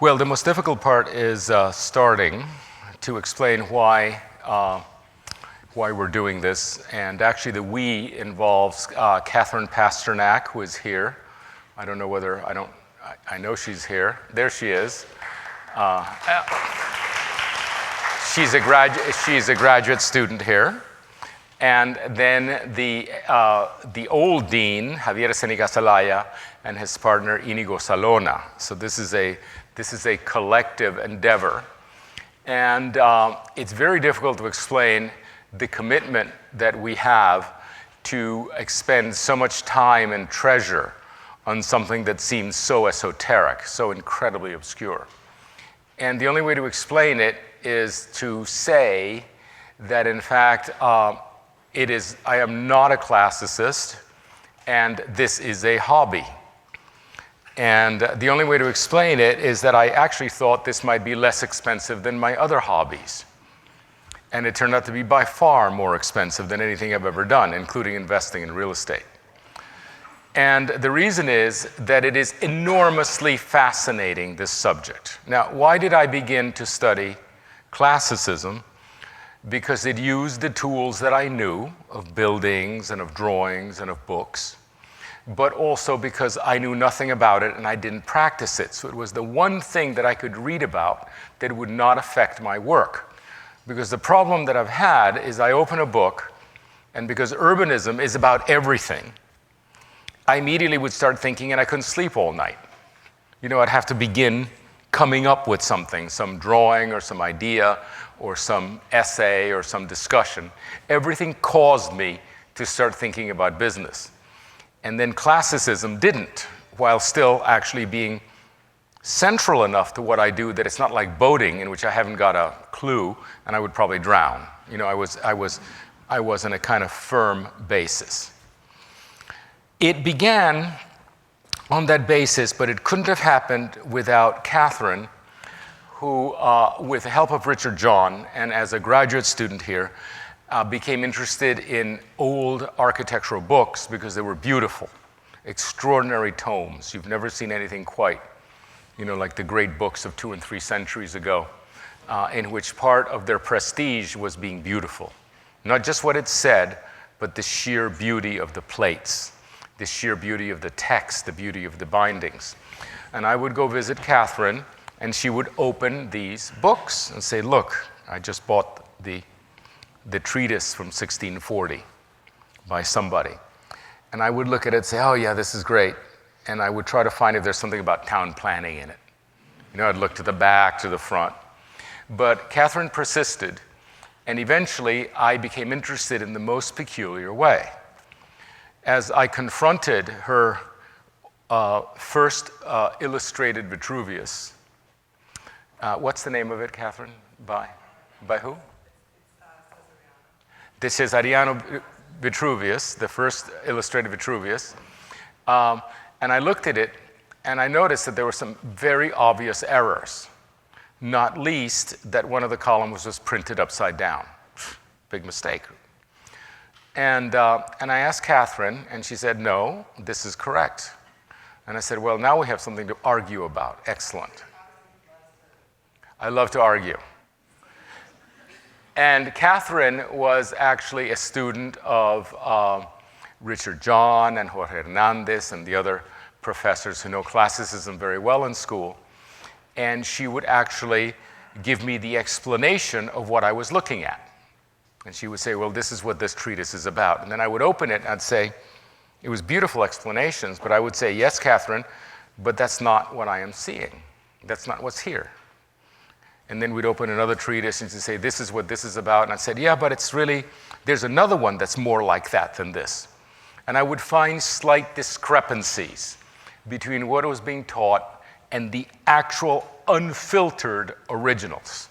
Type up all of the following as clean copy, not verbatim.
Well, the most difficult part is starting to explain why we're doing this. And actually the we involves Katherine Pasternak, who is here. I don't know whether, I know she's here. There she is. She's a graduate student here. And then the old dean, Javier Senigasalaya, and his partner, Inigo Salona. So this is a collective endeavor. And it's very difficult to explain the commitment that we have to expend so much time and treasure on something that seems so esoteric, so incredibly obscure. And the only way to explain it is to say that, in fact, I am not a classicist, and this is a hobby. And the only way to explain it is that I actually thought this might be less expensive than my other hobbies. And it turned out to be by far more expensive than anything I've ever done, including investing in real estate. And the reason is that it is enormously fascinating, this subject. Now, why did I begin to study classicism? Because it used the tools that I knew of buildings and of drawings and of books, but also because I knew nothing about it and I didn't practice it. So it was the one thing that I could read about that would not affect my work. Because the problem that I've had is I open a book, and because urbanism is about everything, I immediately would start thinking, and I couldn't sleep all night. You know, I'd have to begin coming up with something, some drawing or some idea or some essay or some discussion. Everything caused me to start thinking about business. And then classicism didn't, while still actually being central enough to what I do that it's not like boating, in which I haven't got a clue and I would probably drown. You know, I was on a kind of firm basis. It began on that basis, but it couldn't have happened without Katherine, who, with the help of Richard John and as a graduate student here, became interested in old architectural books because they were beautiful, extraordinary tomes. You've never seen anything quite, you know, like the great books of 2 and 3 centuries ago, in which part of their prestige was being beautiful. Not just what it said, but the sheer beauty of the plates, the sheer beauty of the text, the beauty of the bindings. And I would go visit Katherine, and she would open these books and say, look, I just bought the treatise from 1640 by somebody. And I would look at it and say, oh yeah, this is great. And I would try to find if there's something about town planning in it. You know, I'd look to the back, to the front. But Katherine persisted, and eventually I became interested in the most peculiar way. As I confronted her first illustrated Vitruvius, what's the name of it, Katherine? By who? This is Ariano Vitruvius, the first illustrated Vitruvius. And I looked at it, and I noticed that there were some very obvious errors, not least that one of the columns was printed upside down. Big mistake. And I asked Katherine, and she said, no, this is correct. And I said, well, now we have something to argue about. Excellent. I love to argue. And Katherine was actually a student of Richard John and Jorge Hernandez and the other professors who know classicism very well in school. And she would actually give me the explanation of what I was looking at. And she would say, well, this is what this treatise is about. And then I would open it and I'd say, it was beautiful explanations, but I would say, yes, Katherine, but that's not what I am seeing. That's not what's here. And then we'd open another treatise and she'd say, this is what this is about. And I said, yeah, but it's really, there's another one that's more like that than this. And I would find slight discrepancies between what was being taught and the actual unfiltered originals.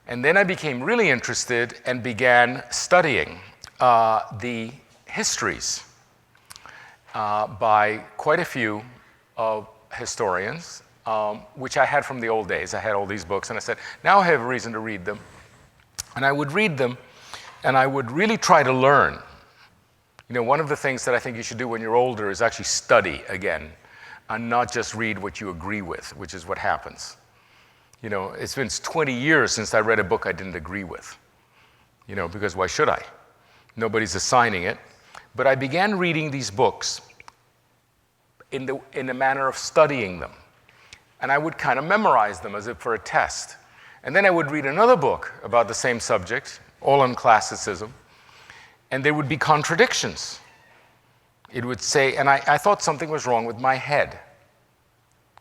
And then I became really interested and began studying the histories by quite a few historians, which I had from the old days. I had all these books, and I said, now I have a reason to read them. And I would read them, and I would really try to learn. You know, one of the things that I think you should do when you're older is actually study again. and not just read what you agree with, which is what happens. You know, it's been 20 years since I read a book I didn't agree with, you know, because why should I? Nobody's assigning it. But I began reading these books in the manner of studying them. And I would kind of memorize them as if for a test. And then I would read another book about the same subject, all on classicism, and there would be contradictions. It would say, and I thought something was wrong with my head.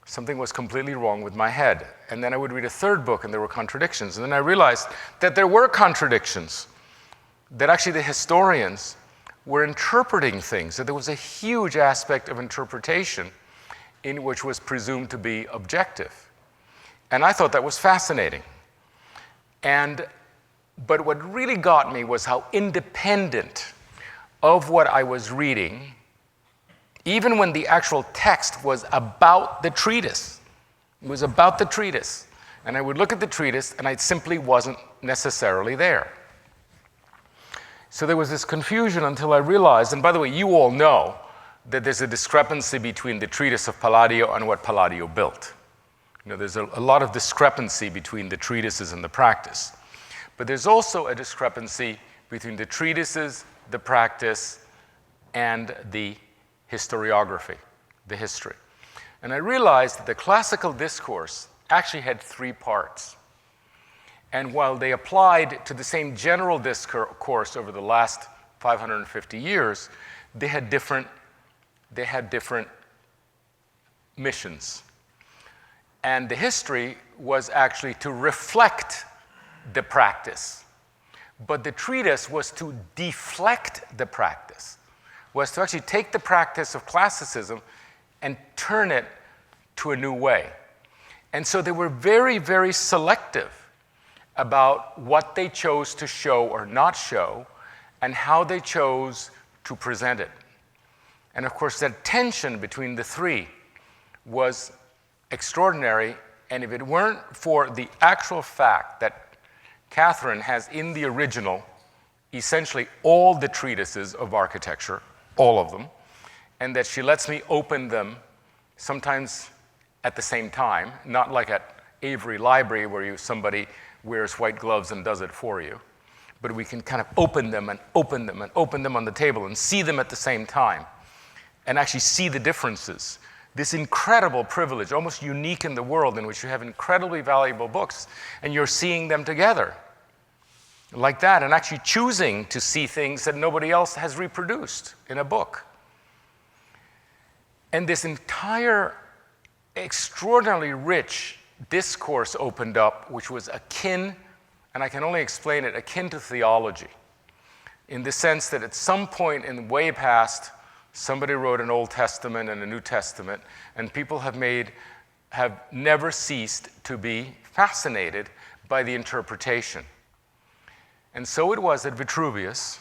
Something was completely wrong with my head. And then I would read a third book and there were contradictions. And then I realized that there were contradictions, that actually the historians were interpreting things, that there was a huge aspect of interpretation in which was presumed to be objective. And I thought that was fascinating. But what really got me was how independent of what I was reading, even when the actual text was about the treatise. It was about the treatise. And I would look at the treatise and I simply wasn't necessarily there. So there was this confusion until I realized, and by the way, you all know that there's a discrepancy between the treatise of Palladio and what Palladio built. You know, there's a lot of discrepancy between the treatises and the practice. But there's also a discrepancy between the treatises, the practice, and the historiography, the history. And I realized that the classical discourse actually had three parts. And while they applied to the same general discourse over the last 550 years, they had different missions. And the history was actually to reflect the practice. But the treatise was to deflect the practice, was to actually take the practice of classicism and turn it to a new way. And so they were very, very selective about what they chose to show or not show and how they chose to present it. And of course, that tension between the three was extraordinary. And if it weren't for the actual fact that Katherine has in the original essentially all the treatises of architecture, all of them, and that she lets me open them sometimes at the same time, not like at Avery Library where somebody wears white gloves and does it for you, but we can kind of open them and open them and open them on the table and see them at the same time and actually see the differences. This incredible privilege, almost unique in the world, in which you have incredibly valuable books and you're seeing them together like that and actually choosing to see things that nobody else has reproduced in a book. And this entire extraordinarily rich discourse opened up, which was akin, and I can only explain it, akin to theology, in the sense that at some point in the way past, somebody wrote an Old Testament and a New Testament, and people have never ceased to be fascinated by the interpretation. And so it was that Vitruvius,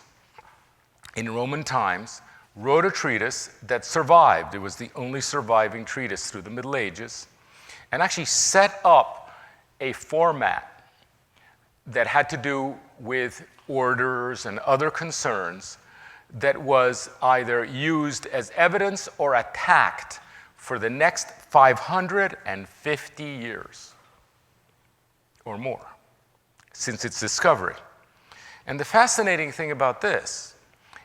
in Roman times, wrote a treatise that survived. It was the only surviving treatise through the Middle Ages, and actually set up a format that had to do with orders and other concerns that was either used as evidence or attacked for the next 550 years or more since its discovery. And the fascinating thing about this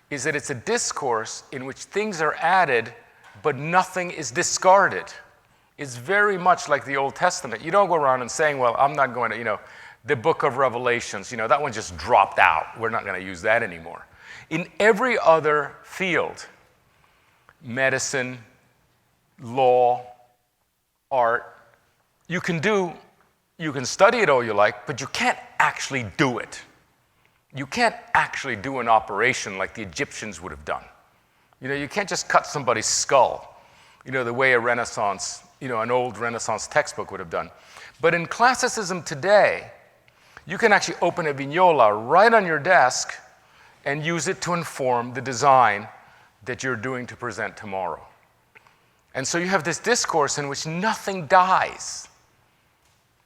is that it's a discourse in which things are added, but nothing is discarded. It's very much like the Old Testament. You don't go around and saying, well, I'm not going to, the book of Revelations, that one just dropped out. We're not going to use that anymore. In every other field, medicine, law, art, you can study it all you like, but you can't actually do it. You can't actually do an operation like the Egyptians would have done. You can't just cut somebody's skull, the way an old Renaissance textbook would have done. But in classicism today, you can actually open a Vignola right on your desk and use it to inform the design that you're doing to present tomorrow. And so you have this discourse in which nothing dies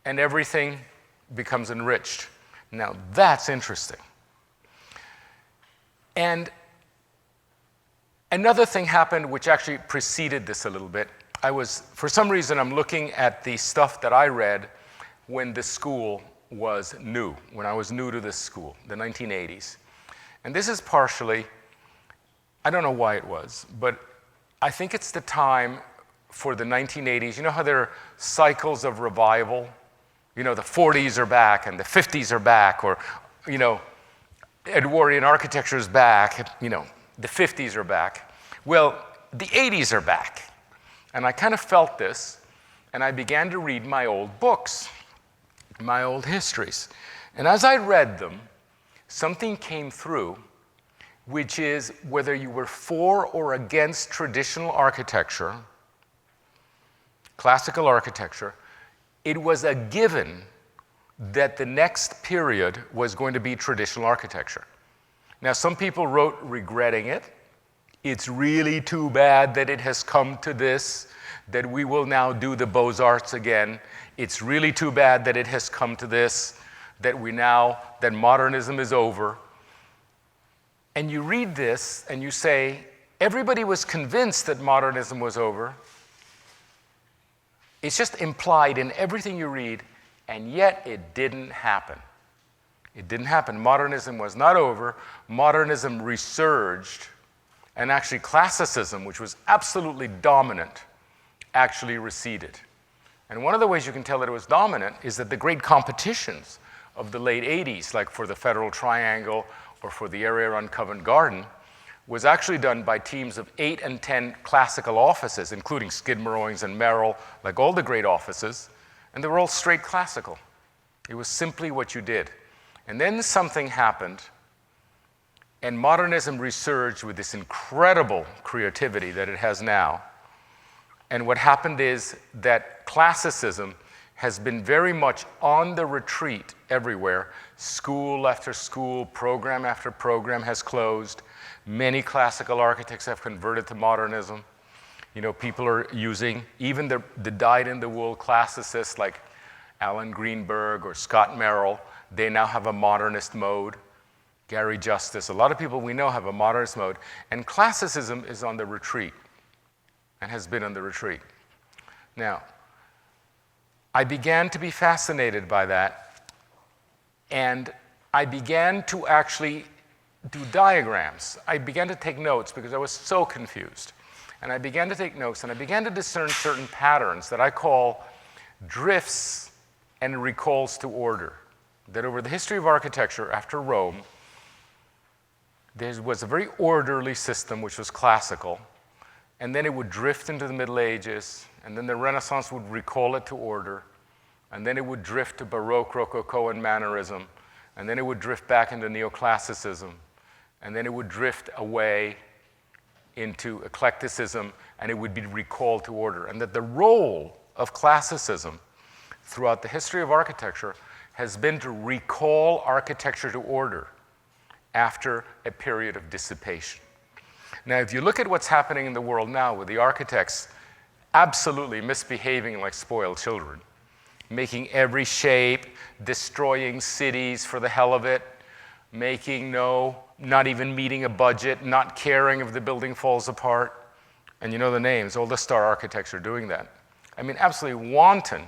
and everything becomes enriched. Now that's interesting. And another thing happened which actually preceded this a little bit, for some reason, I'm looking at the stuff that I read when the school was new, when I was new to this school, the 1980s. And this is partially, I don't know why it was, but I think it's the time for the 1980s. You know how there are cycles of revival? You know, the 40s are back and the 50s are back, or, you know, Edwardian architecture is back, you know, the 50s are back. Well, the 80s are back. And I kind of felt this, and I began to read my old books, my old histories. And as I read them, something came through, which is whether you were for or against traditional architecture, classical architecture, it was a given that the next period was going to be traditional architecture. Now, some people wrote regretting it. It's really too bad that it has come to this, that we will now do the Beaux-Arts again. It's really too bad that it has come to this, that modernism is over. And you read this and you say, everybody was convinced that modernism was over. It's just implied in everything you read, and yet it didn't happen. It didn't happen. Modernism was not over. Modernism resurged, and actually classicism, which was absolutely dominant, actually receded. And one of the ways you can tell that it was dominant is that the great competitions of the late 80s, like for the Federal Triangle or for the area around Covent Garden, was actually done by teams of 8 and 10 classical offices, including Skidmore, and Merrill, like all the great offices, and they were all straight classical. It was simply what you did. And then something happened, and modernism resurged with this incredible creativity that it has now. And what happened is that classicism has been very much on the retreat everywhere. School after school, program after program has closed. Many classical architects have converted to modernism. You know, people are using, even the dyed-in-the-wool classicists like Alan Greenberg or Scott Merrill, they now have a modernist mode. Gary Justice, a lot of people we know have a modernist mode. And classicism is on the retreat and has been on the retreat. Now, I began to be fascinated by that, and I began to actually do diagrams. I began to take notes because I was so confused. And I began to take notes, and I began to discern certain patterns that I call drifts and recalls to order. That over the history of architecture after Rome, there was a very orderly system which was classical, and then it would drift into the Middle Ages, and then the Renaissance would recall it to order, and then it would drift to Baroque, Rococo, and Mannerism, and then it would drift back into Neoclassicism, and then it would drift away into Eclecticism, and it would be recalled to order. And that the role of classicism throughout the history of architecture has been to recall architecture to order after a period of dissipation. Now, if you look at what's happening in the world now with the architects absolutely misbehaving like spoiled children, making every shape, destroying cities for the hell of it, not even meeting a budget, not caring if the building falls apart. And you know the names, all the star architects are doing that. I mean, absolutely wanton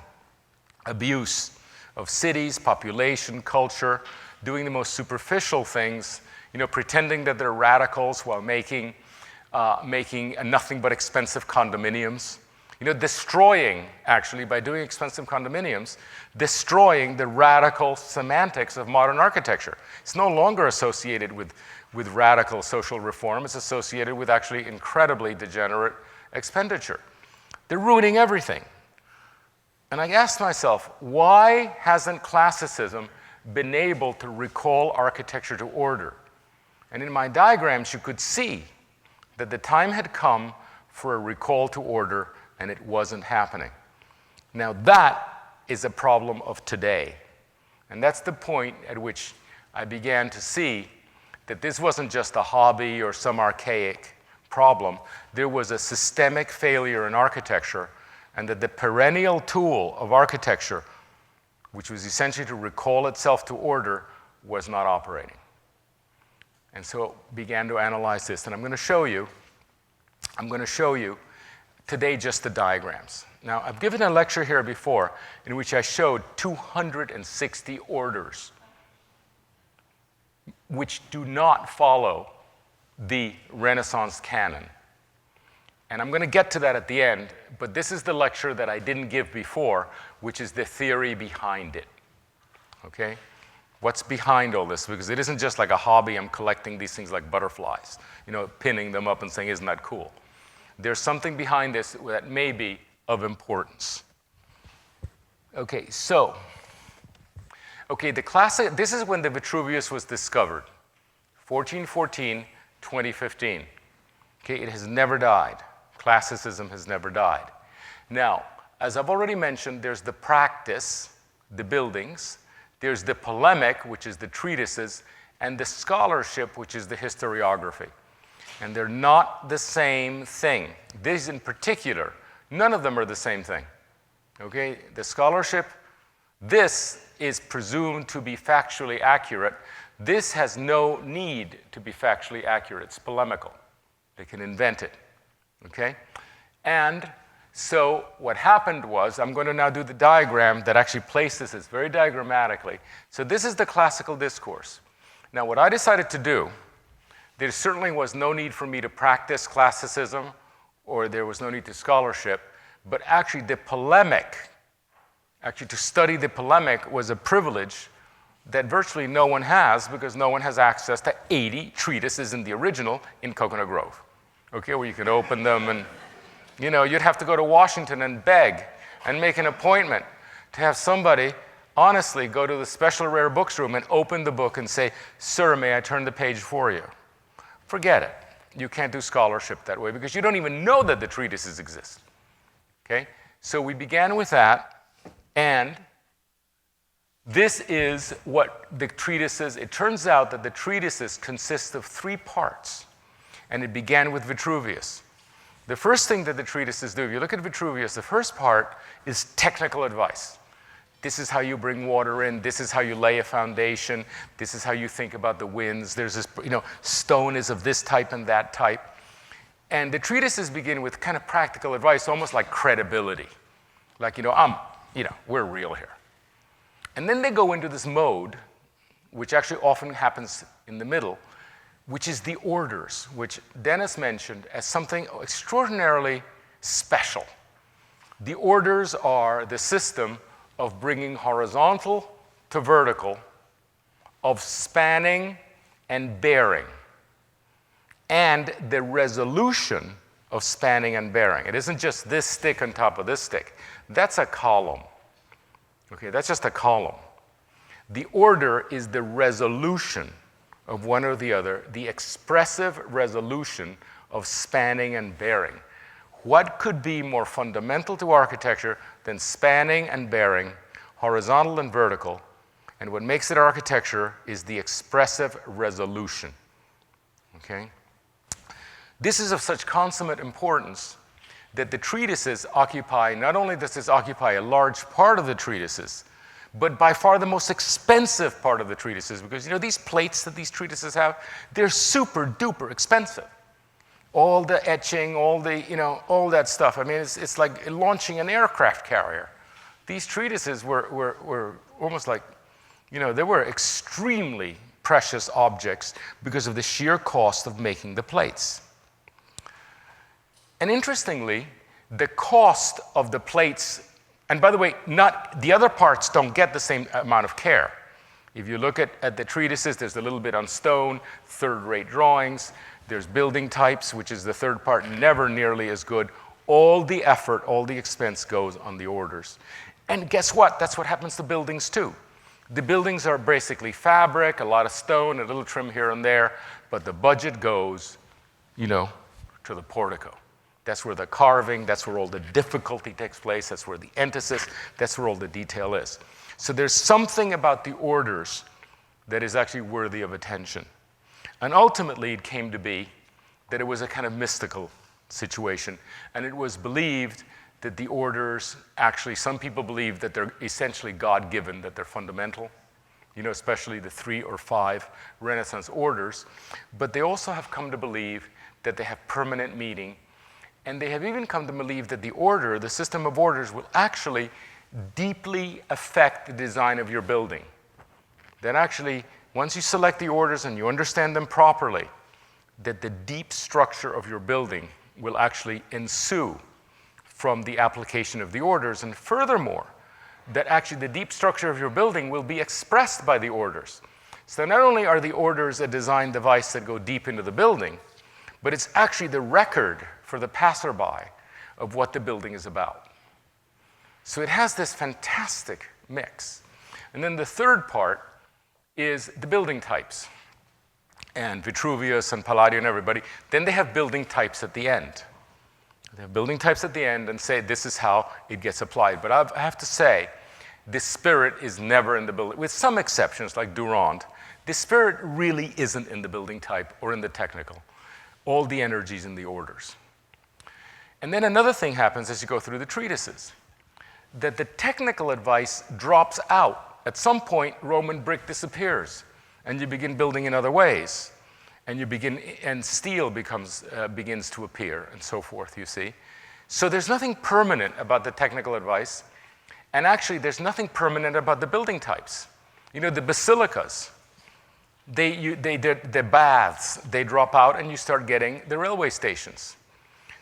abuse of cities, population, culture, doing the most superficial things, pretending that they're radicals while making nothing but expensive condominiums. Destroying, actually, by doing expensive condominiums, destroying the radical semantics of modern architecture. It's no longer associated with radical social reform. It's associated with actually incredibly degenerate expenditure. They're ruining everything. And I asked myself, why hasn't classicism been able to recall architecture to order? And in my diagrams, you could see that the time had come for a recall to order, and it wasn't happening. Now that is a problem of today. And that's the point at which I began to see that this wasn't just a hobby or some archaic problem. There was a systemic failure in architecture, and that the perennial tool of architecture, which was essentially to recall itself to order, was not operating. And so began to analyze this, and I'm going to show you Today, just the diagrams. Now, I've given a lecture here before in which I showed 260 orders which do not follow the Renaissance canon. And I'm going to get to that at the end, but this is the lecture that I didn't give before, which is the theory behind it. Okay? What's behind all this? Because it isn't just like a hobby, I'm collecting these things like butterflies, pinning them up and saying, isn't that cool? There's something behind this that may be of importance. Okay, so, this is when the Vitruvius was discovered, 1414, 2015. Okay, it has never died. Classicism has never died. Now, as I've already mentioned, there's the practice, the buildings, there's the polemic, which is the treatises, and the scholarship, which is the historiography. And they're not the same thing. These in particular, none of them are the same thing. Okay? The scholarship, this is presumed to be factually accurate. This has no need to be factually accurate. It's polemical. They can invent it. Okay? And so what happened was, I'm going to now do the diagram that actually places this very diagrammatically. So this is the classical discourse. Now, what I decided to do, there certainly was no need for me to practice classicism, or there was no need to scholarship, but actually the polemic, to study the polemic was a privilege that virtually no one has, because no one has access to 80 treatises in the original in Coconut Grove. Okay, where you can open them and, you'd have to go to Washington and beg and make an appointment to have somebody honestly go to the special rare books room and open the book and say, sir, may I turn the page for you? Forget it. You can't do scholarship that way because you don't even know that the treatises exist. Okay? So we began with that, and this is what the treatises, it turns out that the treatises consist of 3 parts. And it began with Vitruvius. The first thing that the treatises do, if you look at Vitruvius, the first part is technical advice. This is how you bring water in. This is how you lay a foundation. This is how you think about the winds. There's this, stone is of this type and that type. And the treatises begin with kind of practical advice, almost like credibility. Like, we're real here. And then they go into this mode, which actually often happens in the middle, which is the orders, which Dennis mentioned as something extraordinarily special. The orders are the system of bringing horizontal to vertical, of spanning and bearing, and the resolution of spanning and bearing. It isn't just this stick on top of this stick. That's a column. Okay, that's just a column. The order is the resolution of one or the other, the expressive resolution of spanning and bearing. What could be more fundamental to architecture than spanning and bearing, horizontal and vertical? And what makes it architecture is the expressive resolution. Okay? This is of such consummate importance that the treatises occupy, not only does this occupy a large part of the treatises, but by far the most expensive part of the treatises, because these plates that these treatises have, they're super duper expensive. All the etching, all that stuff. I mean, it's like launching an aircraft carrier. These treatises were almost like, they were extremely precious objects because of the sheer cost of making the plates. And interestingly, the cost of the plates, and by the way, not the other parts don't get the same amount of care. If you look at the treatises, there's a little bit on stone, third-rate drawings. There's building types, which is the third part, never nearly as good. All the effort, all the expense goes on the orders. And guess what? That's what happens to buildings too. The buildings are basically fabric, a lot of stone, a little trim here and there, but the budget goes, to the portico. That's where the carving, that's where all the difficulty takes place, that's where the emphasis, that's where all the detail is. So there's something about the orders that is actually worthy of attention. And ultimately, it came to be that it was a kind of mystical situation. And it was believed that the orders, actually, some people believe that they're essentially God-given, that they're fundamental, especially the 3 or 5 Renaissance orders. But they also have come to believe that they have permanent meaning. And they have even come to believe that the order, the system of orders, will actually deeply affect the design of your building. That actually, once you select the orders and you understand them properly, that the deep structure of your building will actually ensue from the application of the orders. And furthermore, that actually the deep structure of your building will be expressed by the orders. So not only are the orders a design device that go deep into the building, but it's actually the record for the passerby of what the building is about. So it has this fantastic mix. And then the third part is the building types. And Vitruvius and Palladio and everybody, then they have building types at the end. They have building types at the end and say this is how it gets applied. But I have to say, this spirit is never in the building, with some exceptions like Durand. The spirit really isn't in the building type or in the technical. All the energy's in the orders. And then another thing happens as you go through the treatises, that the technical advice drops out. At some point, Roman brick disappears, and you begin building in other ways. And steel begins to appear, and so forth, you see. So there's nothing permanent about the technical advice, and actually there's nothing permanent about the building types. You know, the basilicas, the baths, they drop out, and you start getting the railway stations.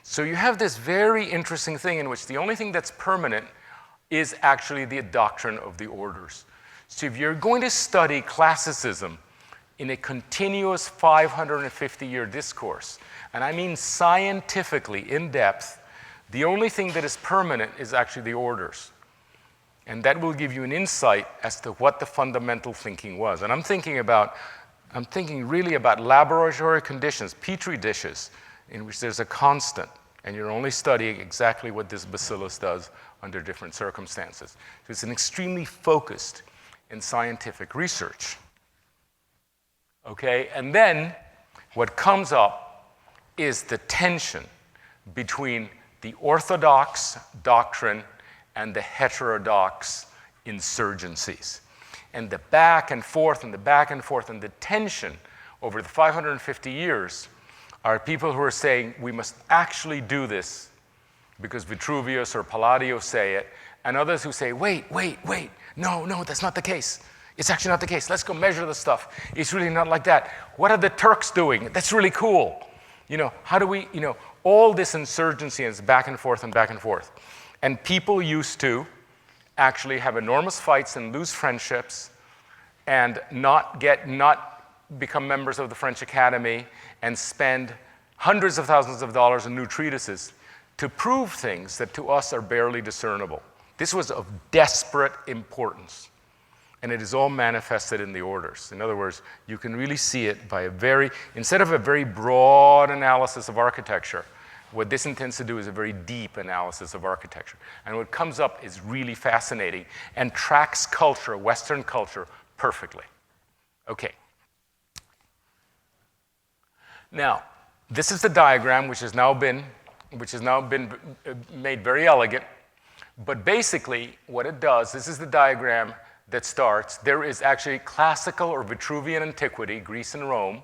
So you have this very interesting thing in which the only thing that's permanent is actually the doctrine of the orders. So if you're going to study classicism in a continuous 550-year discourse, and I mean scientifically, in depth, the only thing that is permanent is actually the orders. And that will give you an insight as to what the fundamental thinking was. And I'm thinking really about laboratory conditions, petri dishes, in which there's a constant, and you're only studying exactly what this bacillus does under different circumstances. So it's an extremely focused and scientific research. Okay, and then what comes up is the tension between the orthodox doctrine and the heterodox insurgencies. And the back and forth and the back and forth and the tension over the 550 years are people who are saying we must actually do this because Vitruvius or Palladio say it, and others who say, wait, no, that's not the case. It's actually not the case. Let's go measure the stuff. It's really not like that. What are the Turks doing? That's really cool. You know, how do we, all this insurgency is back and forth and back and forth. And people used to actually have enormous fights and lose friendships and not become members of the French Academy and spend hundreds of thousands of dollars in new treatises to prove things that to us are barely discernible. This was of desperate importance. And it is all manifested in the orders. In other words, you can really see it by instead of a very broad analysis of architecture, what this intends to do is a very deep analysis of architecture. And what comes up is really fascinating and tracks culture, Western culture, perfectly. Okay. Now, this is the diagram which has now been made very elegant. But basically, what it does, this is the diagram that starts. There is actually classical or Vitruvian antiquity, Greece and Rome,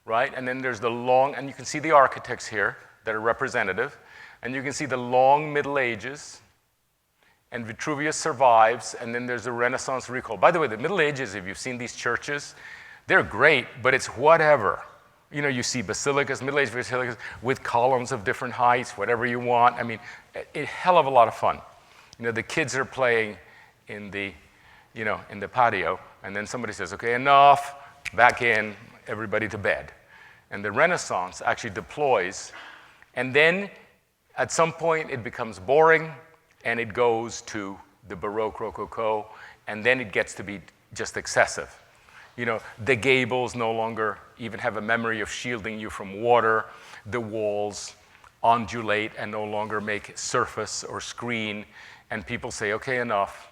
right? And then there's the long, and you can see the architects here that are representative, and you can see the long Middle Ages, and Vitruvius survives, and then there's the Renaissance recall. By the way, the Middle Ages, if you've seen these churches, they're great, but it's whatever. You see basilicas, Middle Age basilicas with columns of different heights, whatever you want. I mean, a hell of a lot of fun. The kids are playing in the patio, and then somebody says, okay, enough, back in, everybody to bed. And the Renaissance actually deploys, and then at some point it becomes boring, and it goes to the Baroque Rococo, and then it gets to be just excessive. The gables no longer even have a memory of shielding you from water. The walls undulate and no longer make surface or screen, and people say, okay, enough.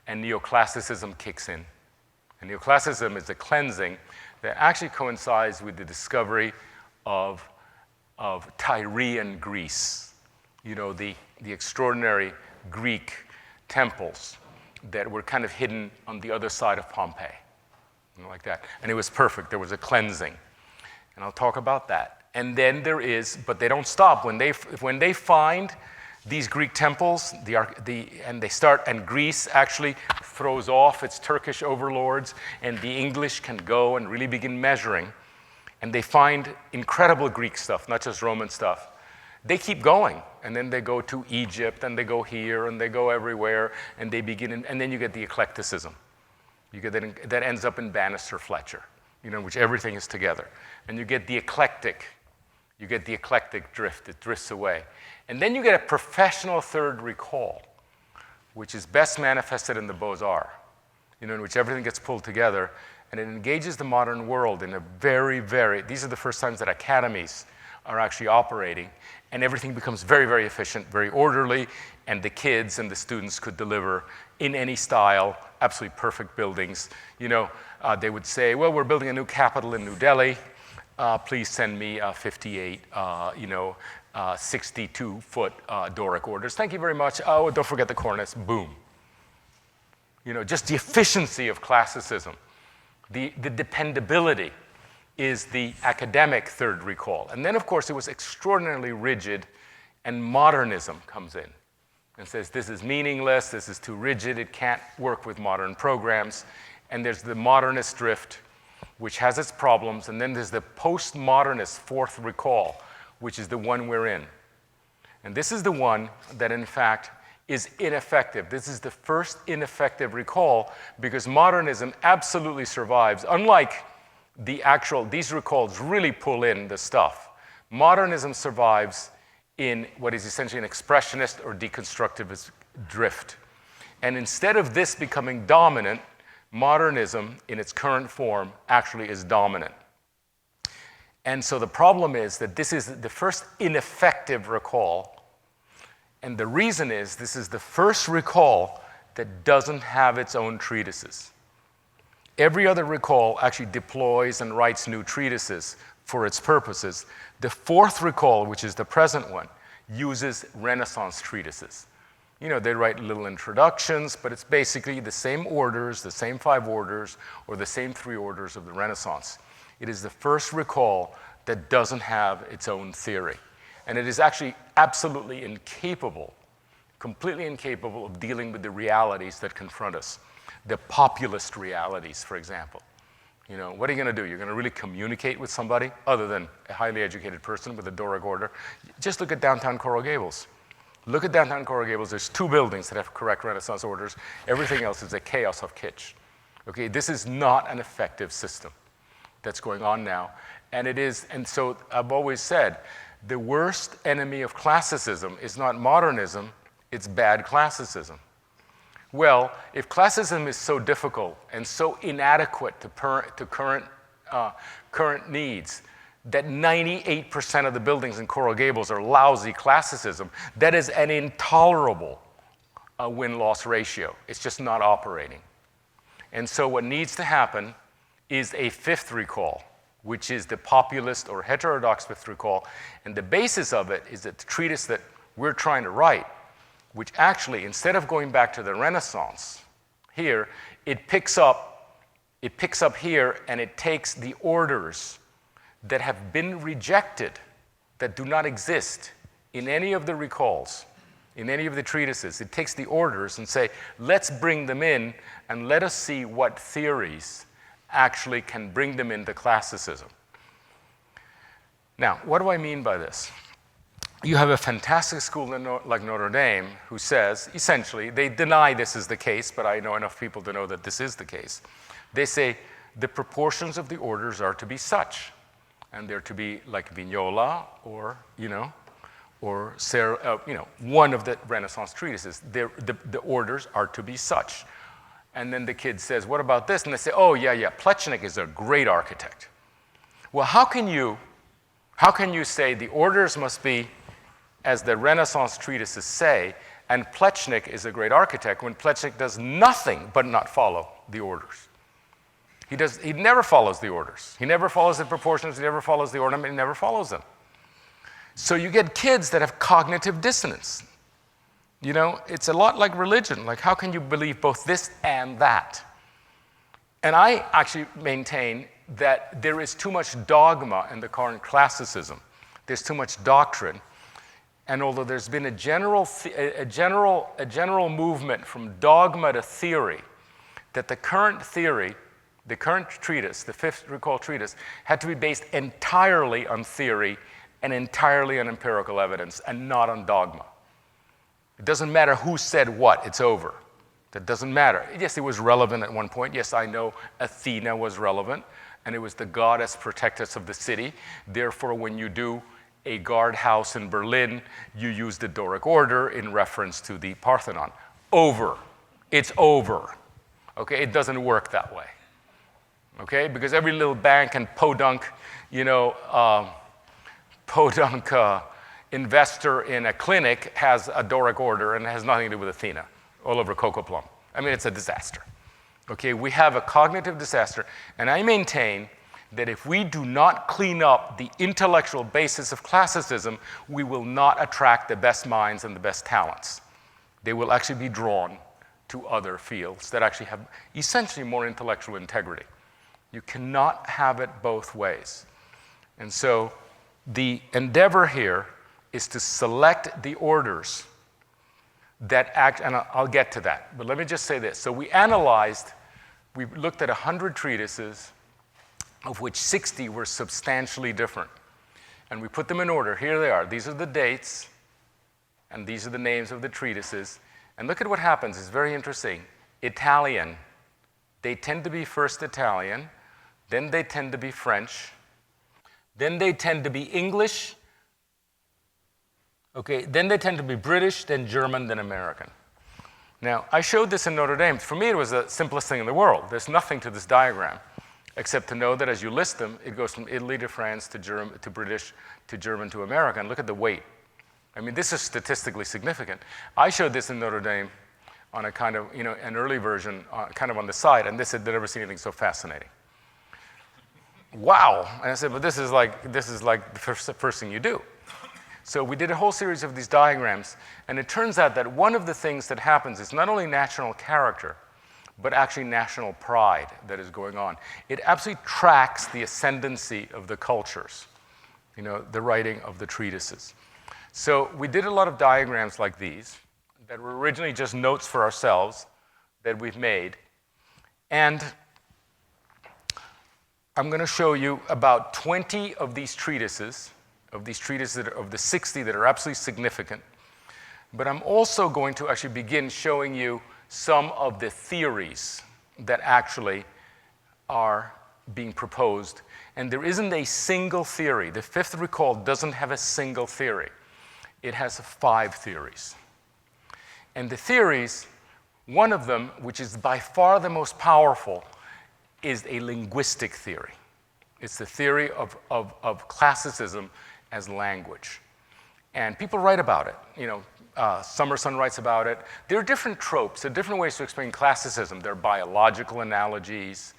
And Neoclassicism kicks in. And Neoclassicism is a cleansing that actually coincides with the discovery of Tyrian Greece. The extraordinary Greek temples that were kind of hidden on the other side of Pompeii, like that. And it was perfect. There was a cleansing. And I'll talk about that. And then there is, but they don't stop. When they find these Greek temples, and they start, and Greece actually throws off its Turkish overlords, and the English can go and really begin measuring, and they find incredible Greek stuff, not just Roman stuff. They keep going, and then they go to Egypt, and they go here, and they go everywhere, and they begin, and then you get the eclecticism. You get that ends up in Bannister Fletcher, which everything is together. And you get the eclectic drift, it drifts away. And then you get a professional third recall, which is best manifested in the Beaux-Arts, in which everything gets pulled together, and it engages the modern world in a these are the first times that academies are actually operating, and everything becomes very, very efficient, very orderly, and the kids and the students could deliver in any style, absolutely perfect buildings. They would say, well, we're building a new capital in New Delhi. Please send me 58, 62-foot Doric orders. Thank you very much. Oh, don't forget the cornice. Boom. Just the efficiency of classicism, the dependability is the academic third recall. And then, of course, it was extraordinarily rigid, and modernism comes in and says, this is meaningless, this is too rigid, it can't work with modern programs. And there's the modernist drift, which has its problems, and then there's the postmodernist fourth recall, which is the one we're in. And this is the one that, in fact, is ineffective. This is the first ineffective recall, because modernism absolutely survives. Unlike these recalls really pull in the stuff. Modernism survives in what is essentially an expressionist or deconstructivist drift. And instead of this becoming dominant, modernism in its current form actually is dominant. And so the problem is that this is the first ineffective recall. And the reason is this is the first recall that doesn't have its own treatises. Every other recall actually deploys and writes new treatises for its purposes. The fourth recall, which is the present one, uses Renaissance treatises. They write little introductions, but it's basically the same orders, the same 5 orders, or the same 3 orders of the Renaissance. It is the first recall that doesn't have its own theory. And it is actually absolutely incapable, completely incapable of dealing with the realities that confront us. The populist realities, for example. What are you going to do? You're going to really communicate with somebody other than a highly educated person with a Doric order? Just look at downtown Coral Gables. Look at downtown Coral Gables. There's 2 buildings that have correct Renaissance orders. Everything else is a chaos of kitsch. Okay, this is not an effective system that's going on now. And so I've always said, the worst enemy of classicism is not modernism, it's bad classicism. Well, if classicism is so difficult and so inadequate to current needs, that 98% of the buildings in Coral Gables are lousy classicism, that is an intolerable win-loss ratio. It's just not operating. And so what needs to happen is a fifth recall, which is the populist or heterodox fifth recall. And the basis of it is that the treatise that we're trying to write, which actually, instead of going back to the Renaissance here, it picks up here, and it takes the orders that have been rejected, that do not exist in any of the recalls, in any of the treatises. It takes the orders and say, let's bring them in, and let us see what theories actually can bring them into classicism. Now, what do I mean by this? You have a fantastic school like Notre Dame who says, essentially, they deny this is the case, but I know enough people to know that this is the case. They say the proportions of the orders are to be such, and they're to be like Vignola or one of the Renaissance treatises. The orders are to be such. And then the kid says, what about this? And they say, oh, yeah, Plečnik is a great architect. Well, how can you say the orders must be as the Renaissance treatises say, and Plečnik is a great architect, when Plečnik does nothing but not follow the orders? He never follows the orders. He never follows the proportions, he never follows the ornament, he never follows them. So you get kids that have cognitive dissonance. It's a lot like religion. Like, how can you believe both this and that? And I actually maintain that there is too much dogma in the current classicism. There's too much doctrine. And although there's been a general movement from dogma to theory, that the current theory, the current treatise, the fifth recall treatise, had to be based entirely on theory and entirely on empirical evidence and not on dogma. It doesn't matter who said what, it's over. That doesn't matter. Yes, it was relevant at one point. Yes, I know Athena was relevant, and it was the goddess protectress of the city. Therefore, when you do a guardhouse in Berlin, you use the Doric order in reference to the Parthenon. Over. It's over. Okay, it doesn't work that way. Okay, because every little bank and podunk, investor in a clinic has a Doric order and it has nothing to do with Athena, all over Coco Plum. I mean, it's a disaster. Okay, we have a cognitive disaster, and I maintain that if we do not clean up the intellectual basis of classicism, we will not attract the best minds and the best talents. They will actually be drawn to other fields that actually have essentially more intellectual integrity. You cannot have it both ways. And so the endeavor here is to select the orders that act, and I'll get to that, but let me just say this. So we looked at 100 treatises, of which 60 were substantially different. And we put them in order. Here they are. These are the dates, and these are the names of the treatises. And look at what happens. It's very interesting. Italian. They tend to be first Italian, then they tend to be French, then they tend to be English, okay, then they tend to be British, then German, then American. Now, I showed this in Notre Dame. For me, it was the simplest thing in the world. There's nothing to this diagram, except to know that as you list them, it goes from Italy to France to German to British to German to American. Look at the weight. I mean, this is statistically significant. I showed this in Notre Dame on a kind of, an early version, kind of on the side, and this had never seen anything so fascinating. Wow! And I said, but this is like the first thing you do. So we did a whole series of these diagrams, and it turns out that one of the things that happens is not only national character, but actually national pride that is going on. It absolutely tracks the ascendancy of the cultures, the writing of the treatises. So we did a lot of diagrams like these that were originally just notes for ourselves that we've made. And I'm going to show you about 20 of these treatises, of the 60 that are absolutely significant. But I'm also going to actually begin showing you some of the theories that actually are being proposed. And there isn't a single theory. The Fifth Recall doesn't have a single theory. It has 5 theories. And the theories, one of them, which is by far the most powerful, is a linguistic theory. It's the theory of classicism as language. And people write about it. Summerson writes about it. There are different tropes, there are different ways to explain classicism. There are biological analogies,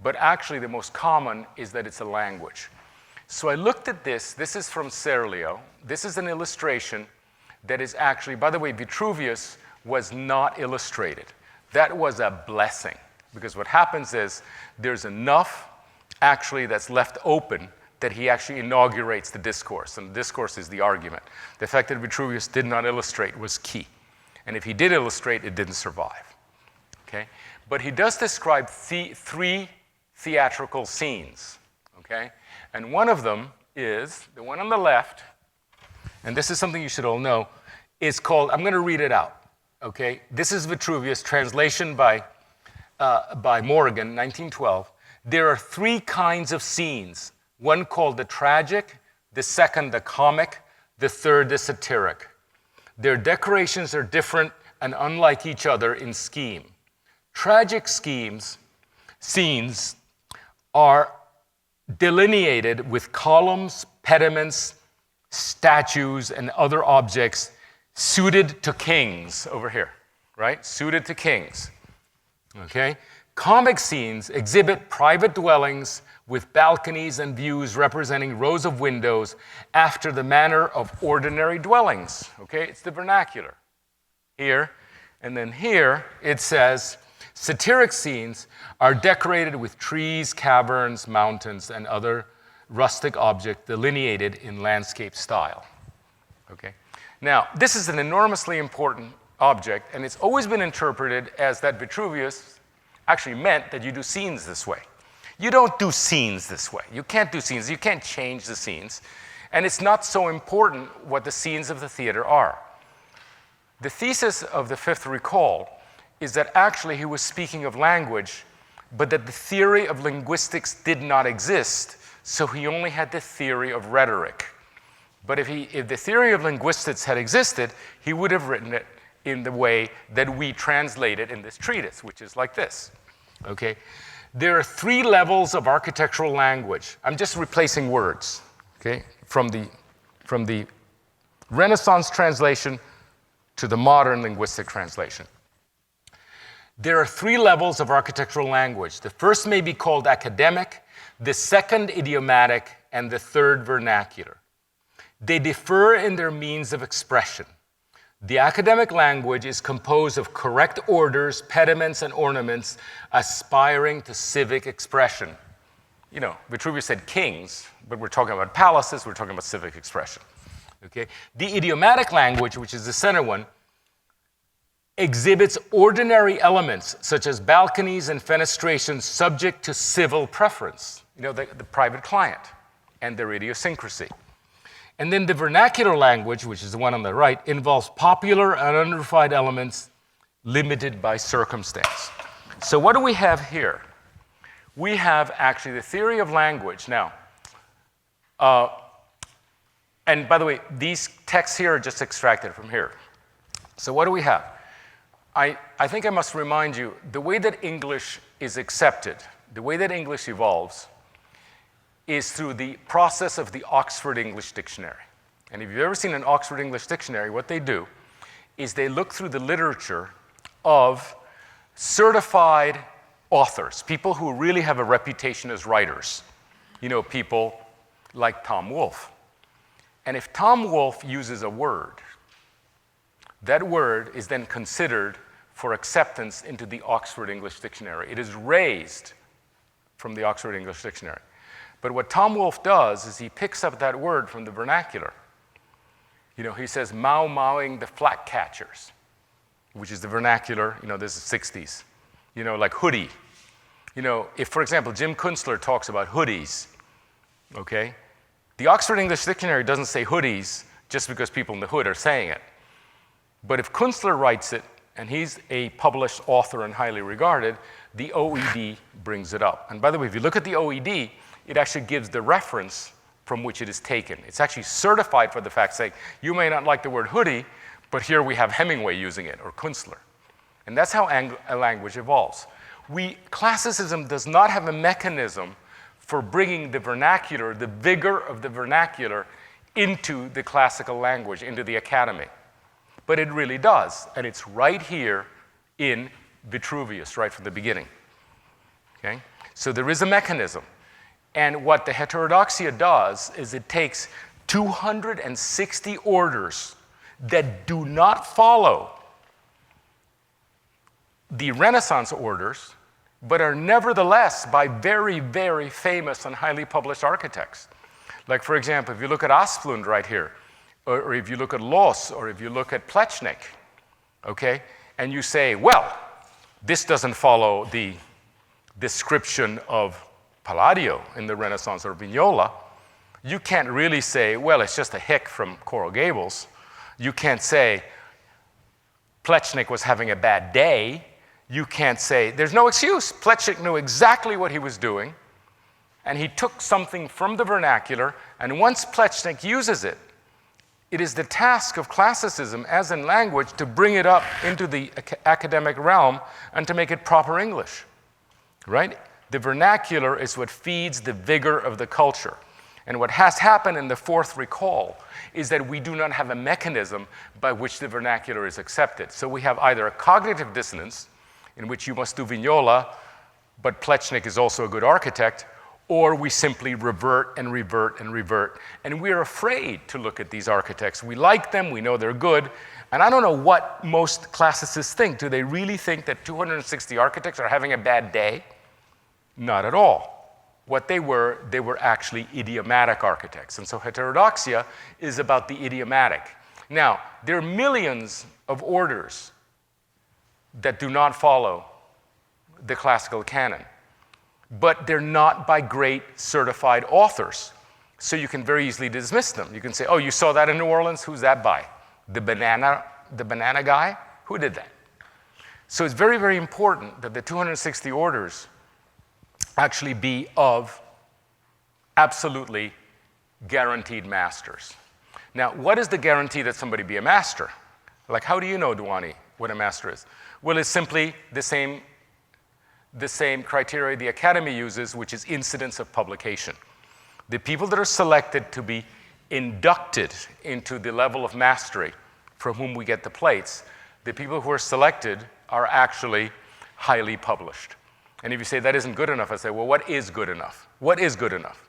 but actually the most common is that it's a language. So I looked at this. This is from Serlio. This is an illustration that is actually, by the way, Vitruvius was not illustrated. That was a blessing, because what happens is there's enough actually that's left open that he actually inaugurates the discourse, and the discourse is the argument. The fact that Vitruvius did not illustrate was key. And if he did illustrate, it didn't survive. Okay? But he does describe 3 theatrical scenes. Okay? And one of them is, the one on the left, and this is something you should all know, is called, I'm going to read it out. Okay? This is Vitruvius, translation by Morgan, 1912. There are 3 kinds of scenes. One called the tragic, the second the comic, the third the satiric. Their decorations are different and unlike each other in scheme. Tragic scenes are delineated with columns, pediments, statues, and other objects suited to kings over here, right? Suited to kings, okay? Comic scenes exhibit private dwellings with balconies and views representing rows of windows after the manner of ordinary dwellings. Okay, it's the vernacular. Here, and then here it says, Satiric scenes are decorated with trees, caverns, mountains, and other rustic objects delineated in landscape style. Okay? Now, this is an enormously important object, and it's always been interpreted as that Vitruvius actually meant that you do scenes this way. You don't do scenes this way. You can't do scenes. You can't change the scenes. And it's not so important what the scenes of the theater are. The thesis of the Fifth Recall is that actually he was speaking of language, but that the theory of linguistics did not exist, so he only had the theory of rhetoric. But if the theory of linguistics had existed, he would have written it in the way that we translate it in this treatise, which is like this. Okay? There are 3 levels of architectural language. I'm just replacing words, okay, from the Renaissance translation to the modern linguistic translation. There are 3 levels of architectural language. The first may be called academic, the second idiomatic, and the third vernacular. They differ in their means of expression. The academic language is composed of correct orders, pediments, and ornaments aspiring to civic expression. You know, Vitruvius said kings, but we're talking about palaces, we're talking about civic expression. Okay? The idiomatic language, which is the center one, exhibits ordinary elements such as balconies and fenestrations subject to civil preference, you know, the private client and their idiosyncrasy. And then the vernacular language, which is the one on the right, involves popular and unrefined elements limited by circumstance. So what do we have here? We have actually the theory of language. Now, and by the way, these texts here are just extracted from here. So what do we have? I think I must remind you, the way that English is accepted, the way that English evolves, is through the process of the Oxford English Dictionary. And if you've ever seen an Oxford English Dictionary, what they do is they look through the literature of certified authors, people who really have a reputation as writers. You know, people like Tom Wolfe. And if Tom Wolfe uses a word, that word is then considered for acceptance into the Oxford English Dictionary. It is raised from the Oxford English Dictionary. But what Tom Wolfe does is he picks up that word from the vernacular. You know, he says, mau-mauing the flat catchers, which is the vernacular, you know, this is 60s. You know, like hoodie. You know, if, for example, Jim Kunstler talks about hoodies, okay, the Oxford English Dictionary doesn't say hoodies just because people in the hood are saying it. But if Kunstler writes it, and he's a published author and highly regarded, the OED brings it up. And by the way, if you look at the OED, it actually gives the reference from which it is taken. It's actually certified for the fact saying, you may not like the word hoodie, but here we have Hemingway using it, or Kunstler. And that's how a language evolves. Classicism does not have a mechanism for bringing the vernacular, the vigor of the vernacular, into the classical language, into the academy. But it really does, and it's right here in Vitruvius, right from the beginning. Okay? So there is a mechanism. And what the Heterodoxia does is it takes 260 orders that do not follow the Renaissance orders, but are nevertheless by very, very famous and highly published architects. Like, for example, if you look at Asplund right here, or if you look at Loos, or if you look at Plečnik, okay, and you say, well, this doesn't follow the description of Palladio in the Renaissance or Vignola, you can't really say, well, it's just a hick from Coral Gables. You can't say Plečnik was having a bad day. You can't say, there's no excuse. Plečnik knew exactly what he was doing, and he took something from the vernacular, and once Plečnik uses it, it is the task of classicism as in language to bring it up into the academic realm and to make it proper English, right? The vernacular is what feeds the vigor of the culture. And what has happened in the Fourth Recall is that we do not have a mechanism by which the vernacular is accepted. So we have either a cognitive dissonance, in which you must do Vignola, but Plečnik is also a good architect, or we simply revert and revert and revert. And we're afraid to look at these architects. We like them, we know they're good, and I don't know what most classicists think. Do they really think that 260 architects are having a bad day? Not at all. What they were actually idiomatic architects. And so heterodoxia is about the idiomatic. Now, there are millions of orders that do not follow the classical canon, but they're not by great certified authors. So you can very easily dismiss them. You can say, oh, you saw that in New Orleans? Who's that by? The banana guy? Who did that? So it's very, very important that the 260 orders actually be of absolutely guaranteed masters. Now, what is the guarantee that somebody be a master? Like, how do you know, Duany, what a master is? Well, it's simply the same criteria the Academy uses, which is incidence of publication. The people that are selected to be inducted into the level of mastery from whom we get the plates, the people who are selected are actually highly published. And if you say that isn't good enough, I say, well, what is good enough? What is good enough?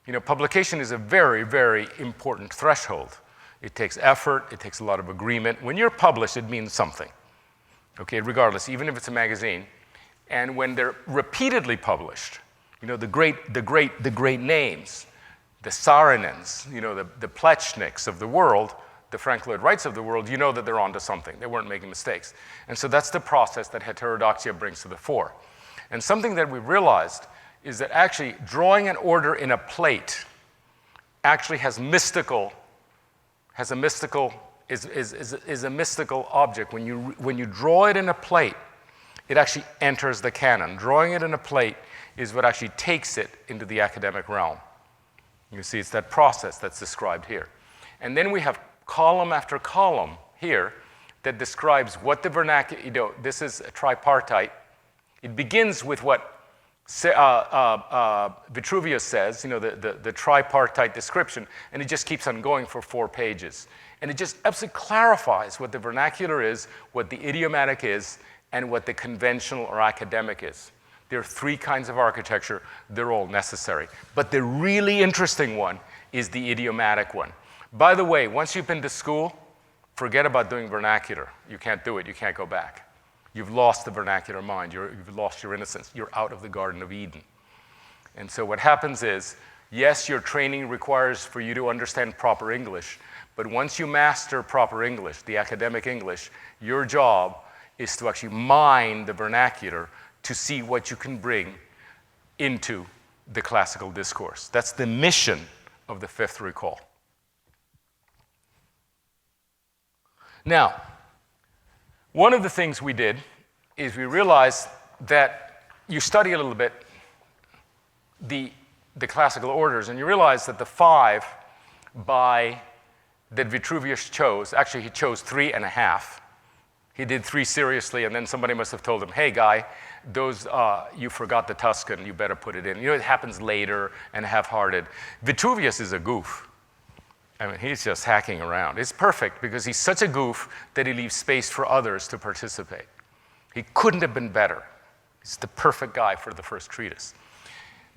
You know, publication is a very, very important threshold. It takes effort, it takes a lot of agreement. When you're published, it means something, okay, regardless, even if it's a magazine. And when they're repeatedly published, you know, the great names, the Sarinens, you know, the Plechniks of the world, the Frank Lloyd Wrights of the world, you know that they're onto something. They weren't making mistakes. And so that's the process that heterodoxia brings to the fore. And something that we realized is that actually drawing an order in a plate actually is a mystical object. When you draw it in a plate, it actually enters the canon. Drawing it in a plate is what actually takes it into the academic realm. You see, it's that process that's described here. And then we have column after column here that describes what the vernacular, you know, this is a tripartite. It begins with what Vitruvius says, you know, the tripartite description, and it just keeps on going for 4 pages. And it just absolutely clarifies what the vernacular is, what the idiomatic is, and what the conventional or academic is. There are 3 kinds of architecture. They're all necessary. But the really interesting one is the idiomatic one. By the way, once you've been to school, forget about doing vernacular. You can't do it. You can't go back. You've lost the vernacular mind. You've lost your innocence. You're out of the Garden of Eden. And so what happens is, yes, your training requires for you to understand proper English, but once you master proper English, the academic English, your job is to actually mine the vernacular to see what you can bring into the classical discourse. That's the mission of the 5th recall. Now, one of the things we did is we realized that you study a little bit the classical orders, and you realize that the 5 that Vitruvius chose, actually he chose 3.5. He did 3 seriously, and then somebody must have told him, hey, guy, those, you forgot the Tuscan, you better put it in. You know, it happens later and half-hearted. Vitruvius is a goof. I mean, he's just hacking around. It's perfect because he's such a goof that he leaves space for others to participate. He couldn't have been better. He's the perfect guy for the first treatise.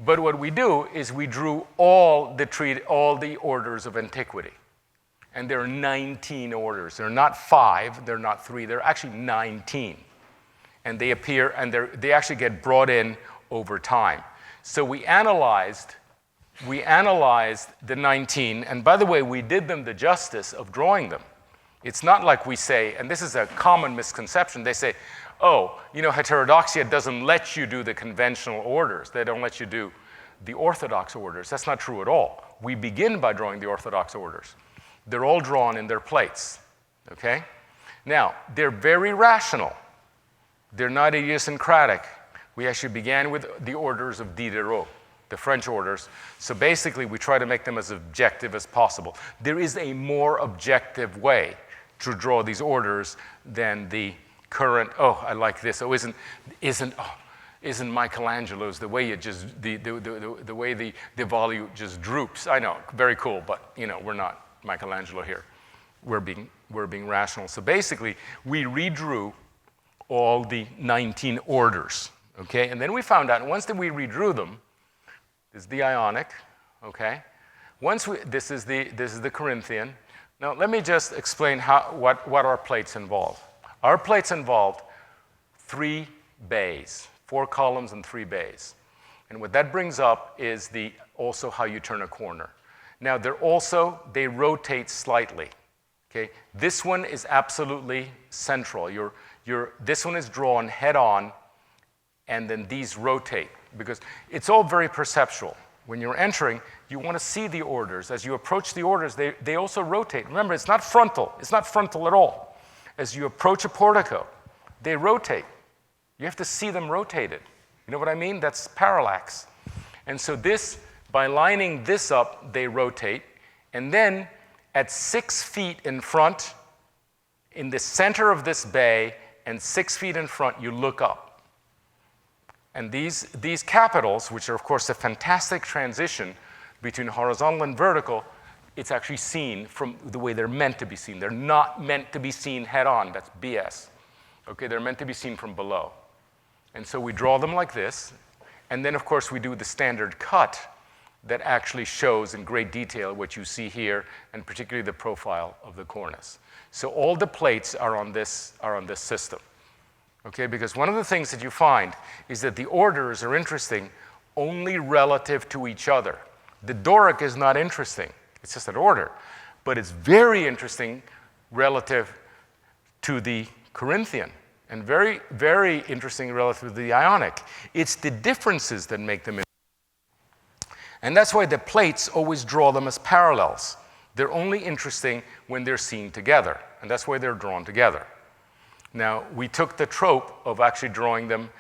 But what we do is we drew all the orders of antiquity. And there are 19 orders. They're not 5, they're not 3, they're actually 19. And they appear, and they actually get brought in over time. So we analyzed the 19, and by the way, we did them the justice of drawing them. It's not like we say, and this is a common misconception, they say, oh, you know, heterodoxia doesn't let you do the conventional orders. They don't let you do the Orthodox orders. That's not true at all. We begin by drawing the Orthodox orders. They're all drawn in their plates, okay? Now, they're very rational. They're not idiosyncratic. We actually began with the orders of Diderot, the French orders. So basically, we try to make them as objective as possible. There is a more objective way to draw these orders than the current, oh, I like this. Oh, isn't Michelangelo's the way it just, the way the volute just droops? I know, very cool, but you know, we're not Michelangelo here. We're being rational. So basically, we redrew all the 19 orders, okay? And then we found out, once that we redrew them, This is the Ionic, okay? This is the Corinthian. Now, let me just explain what our plates involve. Our plates involved 3 bays, 4 columns and 3 bays. And what that brings up is also how you turn a corner. Now, they rotate slightly, okay? This one is absolutely central. This one is drawn head-on, and then these rotate, because it's all very perceptual. When you're entering, you want to see the orders. As you approach the orders, they also rotate. Remember, it's not frontal. It's not frontal at all. As you approach a portico, they rotate. You have to see them rotated. You know what I mean? That's parallax. And so by lining this up, they rotate. And then at 6 feet in front, in the center of this bay, and 6 feet in front, you look up. And these capitals, which are, of course, a fantastic transition between horizontal and vertical, it's actually seen from the way they're meant to be seen. They're not meant to be seen head-on. That's BS. Okay, they're meant to be seen from below. And so we draw them like this. And then, of course, we do the standard cut that actually shows in great detail what you see here, and particularly the profile of the cornice. So all the plates are on this system. Okay, because one of the things that you find is that the orders are interesting only relative to each other. The Doric is not interesting. It's just an order. But it's very interesting relative to the Corinthian, and very, very interesting relative to the Ionic. It's the differences that make them interesting. And that's why the plates always draw them as parallels. They're only interesting when they're seen together, and that's why they're drawn together. Now, we took the trope of actually drawing them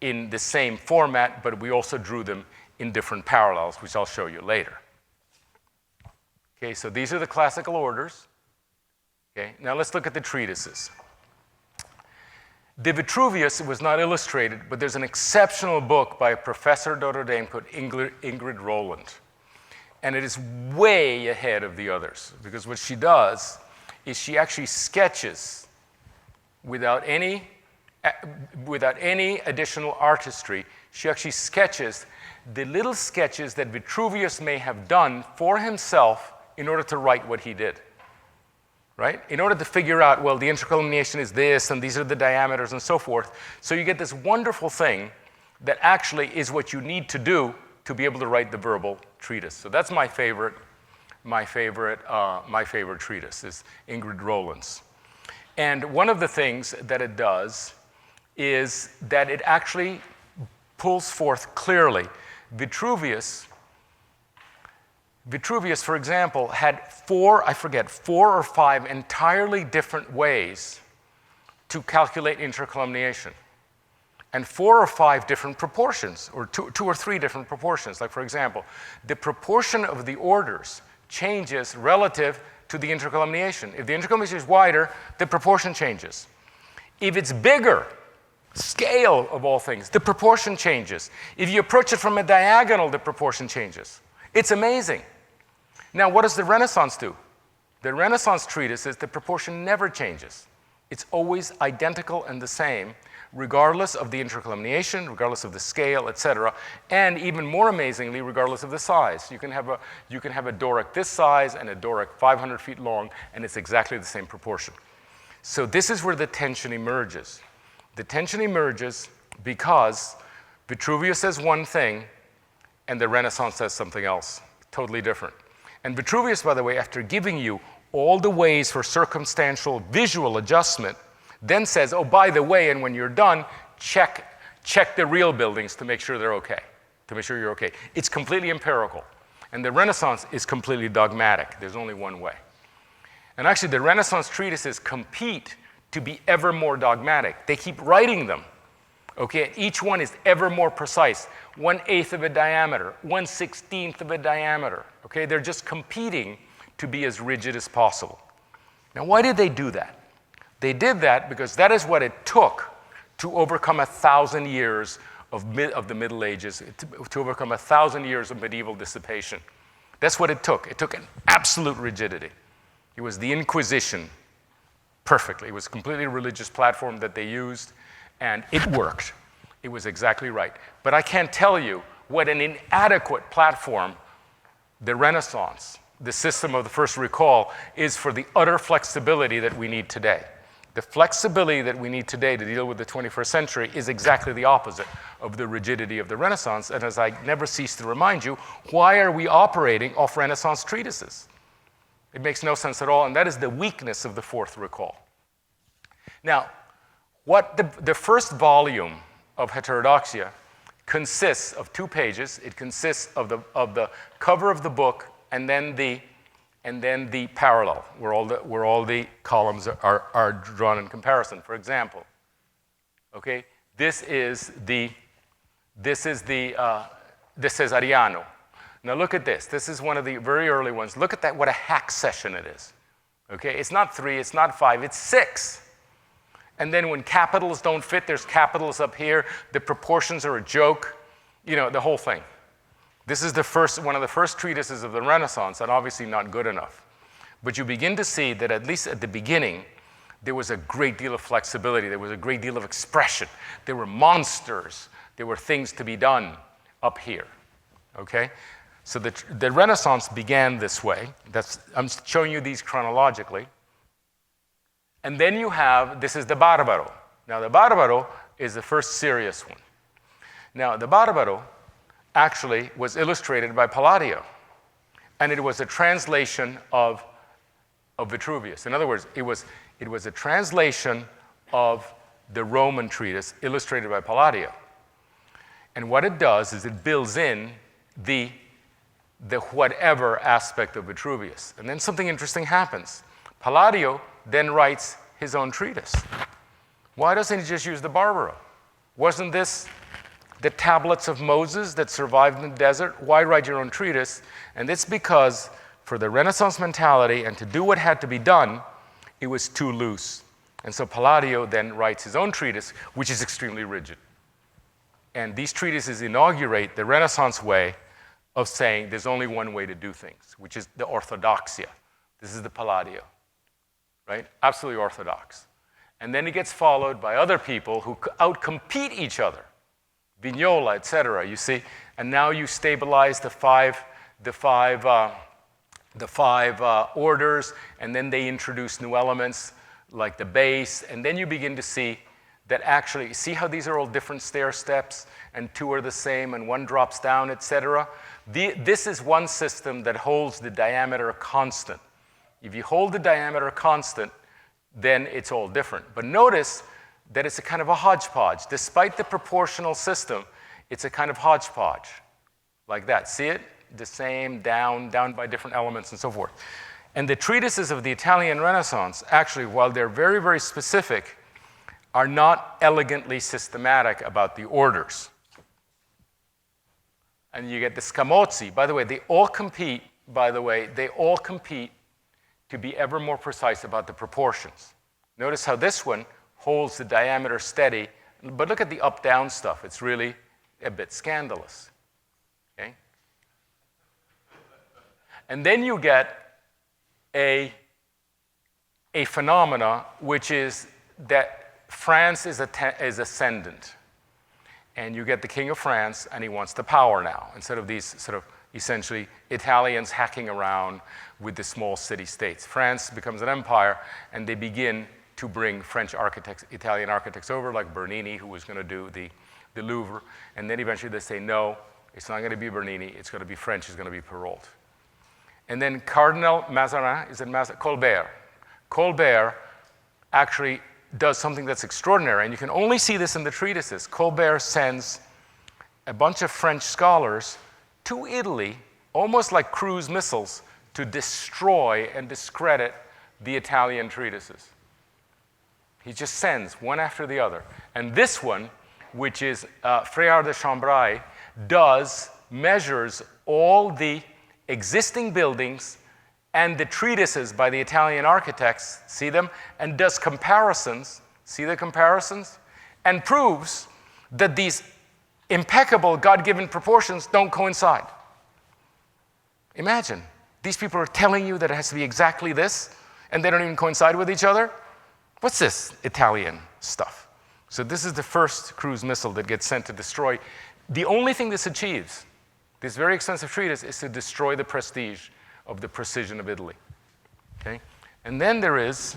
in the same format, but we also drew them in different parallels, which I'll show you later. Okay, so these are the classical orders. Okay, now let's look at the treatises. The Vitruvius was not illustrated, but there's an exceptional book by a professor at Notre Dame called Ingrid Rowland. And it is way ahead of the others, because what she does is she actually sketches without any additional artistry. She actually sketches the little sketches that Vitruvius may have done for himself in order to write what he did, right? In order to figure out, well, the intercolumniation is this, and these are the diameters, and so forth. So you get this wonderful thing that actually is what you need to do to be able to write the verbal treatise. So that's my favorite treatise is Ingrid Rowland's. And one of the things that it does is that it actually pulls forth clearly. Vitruvius, for example, had 4 or 5 entirely different ways to calculate intercolumniation, and 4 or 5 different proportions, or 2 or 3 different proportions. Like, for example, the proportion of the orders changes relative to the intercolumniation. If the intercolumniation is wider, the proportion changes. If it's bigger, scale of all things, the proportion changes. If you approach it from a diagonal, the proportion changes. It's amazing. Now, what does the Renaissance do? The Renaissance treatise is the proportion never changes. It's always identical and the same, regardless of the intercolumniation, regardless of the scale, etc., and even more amazingly, regardless of the size. You can have a Doric this size and a Doric 500 feet long, and it's exactly the same proportion. So this is where the tension emerges. The tension emerges because Vitruvius says one thing, and the Renaissance says something else, totally different. And Vitruvius, by the way, after giving you all the ways for circumstantial visual adjustment, then says, oh, by the way, and when you're done, check the real buildings to make sure they're okay, to make sure you're okay. It's completely empirical. And the Renaissance is completely dogmatic. There's only one way. And actually, the Renaissance treatises compete to be ever more dogmatic. They keep writing them. Okay, each one is ever more precise. 1/8 of a diameter, 1/16 of a diameter. Okay, they're just competing to be as rigid as possible. Now, why did they do that? They did that because that is what it took to overcome 1,000 years of the Middle Ages, to overcome 1,000 years of medieval dissipation. That's what it took. It took an absolute rigidity. It was the Inquisition perfectly. It was a completely religious platform that they used, and it worked. It was exactly right. But I can't tell you what an inadequate platform the Renaissance, the system of the first recall, is for the utter flexibility that we need today. The flexibility that we need today to deal with the 21st century is exactly the opposite of the rigidity of the Renaissance. And as I never cease to remind you, why are we operating off Renaissance treatises? It makes no sense at all, and that is the weakness of the fourth recall. Now, what the first volume of Heterodoxia consists of 2 pages. It consists of the cover of the book and then the parallel, where all the columns are drawn in comparison. For example, okay, this is Ariano. Now look at this. This is one of the very early ones. Look at that, what a hack session it is. Okay, it's not 3, it's not 5, it's 6. And then when capitals don't fit, there's capitals up here. The proportions are a joke. You know, the whole thing. This is one of the first treatises of the Renaissance, and obviously not good enough. But you begin to see that at least at the beginning, there was a great deal of flexibility. There was a great deal of expression. There were monsters. There were things to be done up here. Okay? So the Renaissance began this way. I'm showing you these chronologically. And then you have, this is the Barbaro. Now, the Barbaro is the first serious one. Now, the Barbaro actually was illustrated by Palladio, and it was a translation of Vitruvius. In other words, it was a translation of the Roman treatise illustrated by Palladio. And what it does is it builds in the whatever aspect of Vitruvius. And then something interesting happens. Palladio then writes his own treatise. Why doesn't he just use the Barbaro? Wasn't this the tablets of Moses that survived in the desert? Why write your own treatise? And it's because for the Renaissance mentality and to do what had to be done, it was too loose. And so Palladio then writes his own treatise, which is extremely rigid. And these treatises inaugurate the Renaissance way of saying there's only one way to do things, which is the Orthodoxia. This is the Palladio, right? Absolutely orthodox. And then it gets followed by other people who outcompete each other. Vignola, etc. You see, and now you stabilize the five orders, and then they introduce new elements like the base, and then you begin to see that actually, see how these are all different stair steps, and 2 are the same, and 1 drops down, etc. This is one system that holds the diameter constant. If you hold the diameter constant, then it's all different. But notice that it's a kind of a hodgepodge. Despite the proportional system, it's a kind of hodgepodge, like that. See it? The same, down by different elements and so forth. And the treatises of the Italian Renaissance, actually, while they're very, very specific, are not elegantly systematic about the orders. And you get the Scamozzi. By the way, they all compete to be ever more precise about the proportions. Notice how this one holds the diameter steady, but look at the up-down stuff. It's really a bit scandalous. Okay? And then you get a phenomena, which is that France is ascendant. And you get the King of France, and he wants the power now, instead of these sort of essentially Italians hacking around with the small city-states. France becomes an empire, and they begin to bring French architects, Italian architects over, like Bernini, who was going to do the Louvre. And then eventually they say, no, it's not going to be Bernini, it's going to be French, it's going to be Perrault. And then Cardinal Mazarin, Colbert. Colbert actually does something that's extraordinary, and you can only see this in the treatises. Colbert sends a bunch of French scholars to Italy, almost like cruise missiles, to destroy and discredit the Italian treatises. He just sends one after the other. And this one, which is Frère de Chambray, measures all the existing buildings and the treatises by the Italian architects, see them, and does comparisons, see the comparisons, and proves that these impeccable God-given proportions don't coincide. Imagine, these people are telling you that it has to be exactly this, and they don't even coincide with each other? What's this Italian stuff? So this is the first cruise missile that gets sent to destroy The only thing this achieves, this very extensive treatise, is to destroy the prestige of the precision of Italy. Okay? And then there is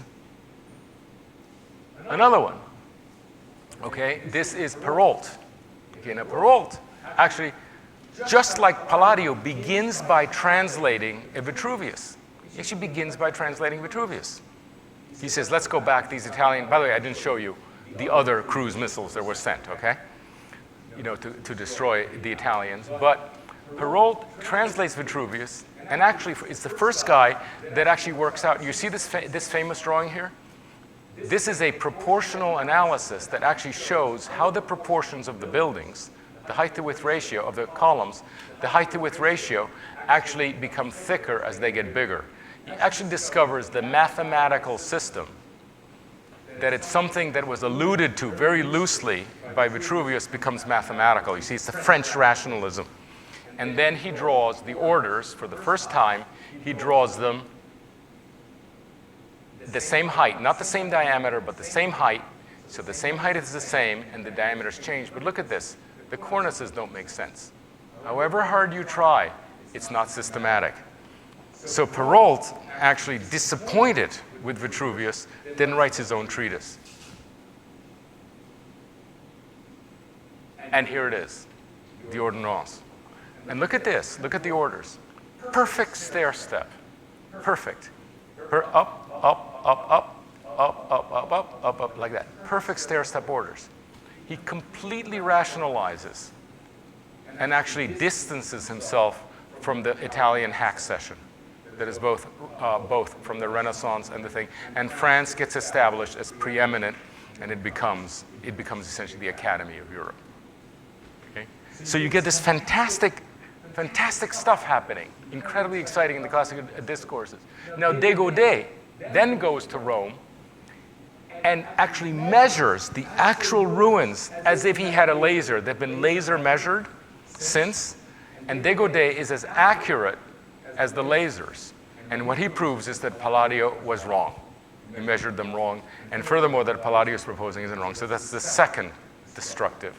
another one. Okay? This is Perrault. Okay, now Perrault actually, just like Palladio, begins by translating a Vitruvius. He actually begins by translating Vitruvius. He says, let's go back, these Italian, by the way, I didn't show you the other cruise missiles that were sent, okay? To destroy the Italians. But Perrault translates Vitruvius, and actually it's the first guy that actually works out. You see this famous drawing here? This is a proportional analysis that actually shows how the proportions of the buildings, the height to width ratio of the columns, the height to width ratio actually become thicker as they get bigger. He actually discovers the mathematical system, that it's something that was alluded to very loosely by Vitruvius becomes mathematical. You see, it's the French rationalism. And then he draws the orders for the first time. He draws them the same height, not the same diameter, but the same height. So the same height is the same, and the diameters change. But look at this. The cornices don't make sense. However hard you try, it's not systematic. So Perrault, actually disappointed with Vitruvius, then writes his own treatise. And here it is, the Ordonnance. And look at this, look at the orders. Perfect stair step, perfect. Up, up, up, up, up, up, up, up, up, up, like that. Perfect stair step orders. He completely rationalizes and actually distances himself from the Italian hack session. That is both from the Renaissance and the thing. And France gets established as preeminent, and it becomes essentially the Academy of Europe. Okay? So you get this fantastic stuff happening, incredibly exciting in the classical discourses. Now Dago then goes to Rome and actually measures the actual ruins as if he had a laser. They've been laser measured since, and Dago is as accurate as the lasers. And what he proves is that Palladio was wrong. He measured them wrong. And furthermore, that Palladio is proposing isn't wrong. So that's the second destructive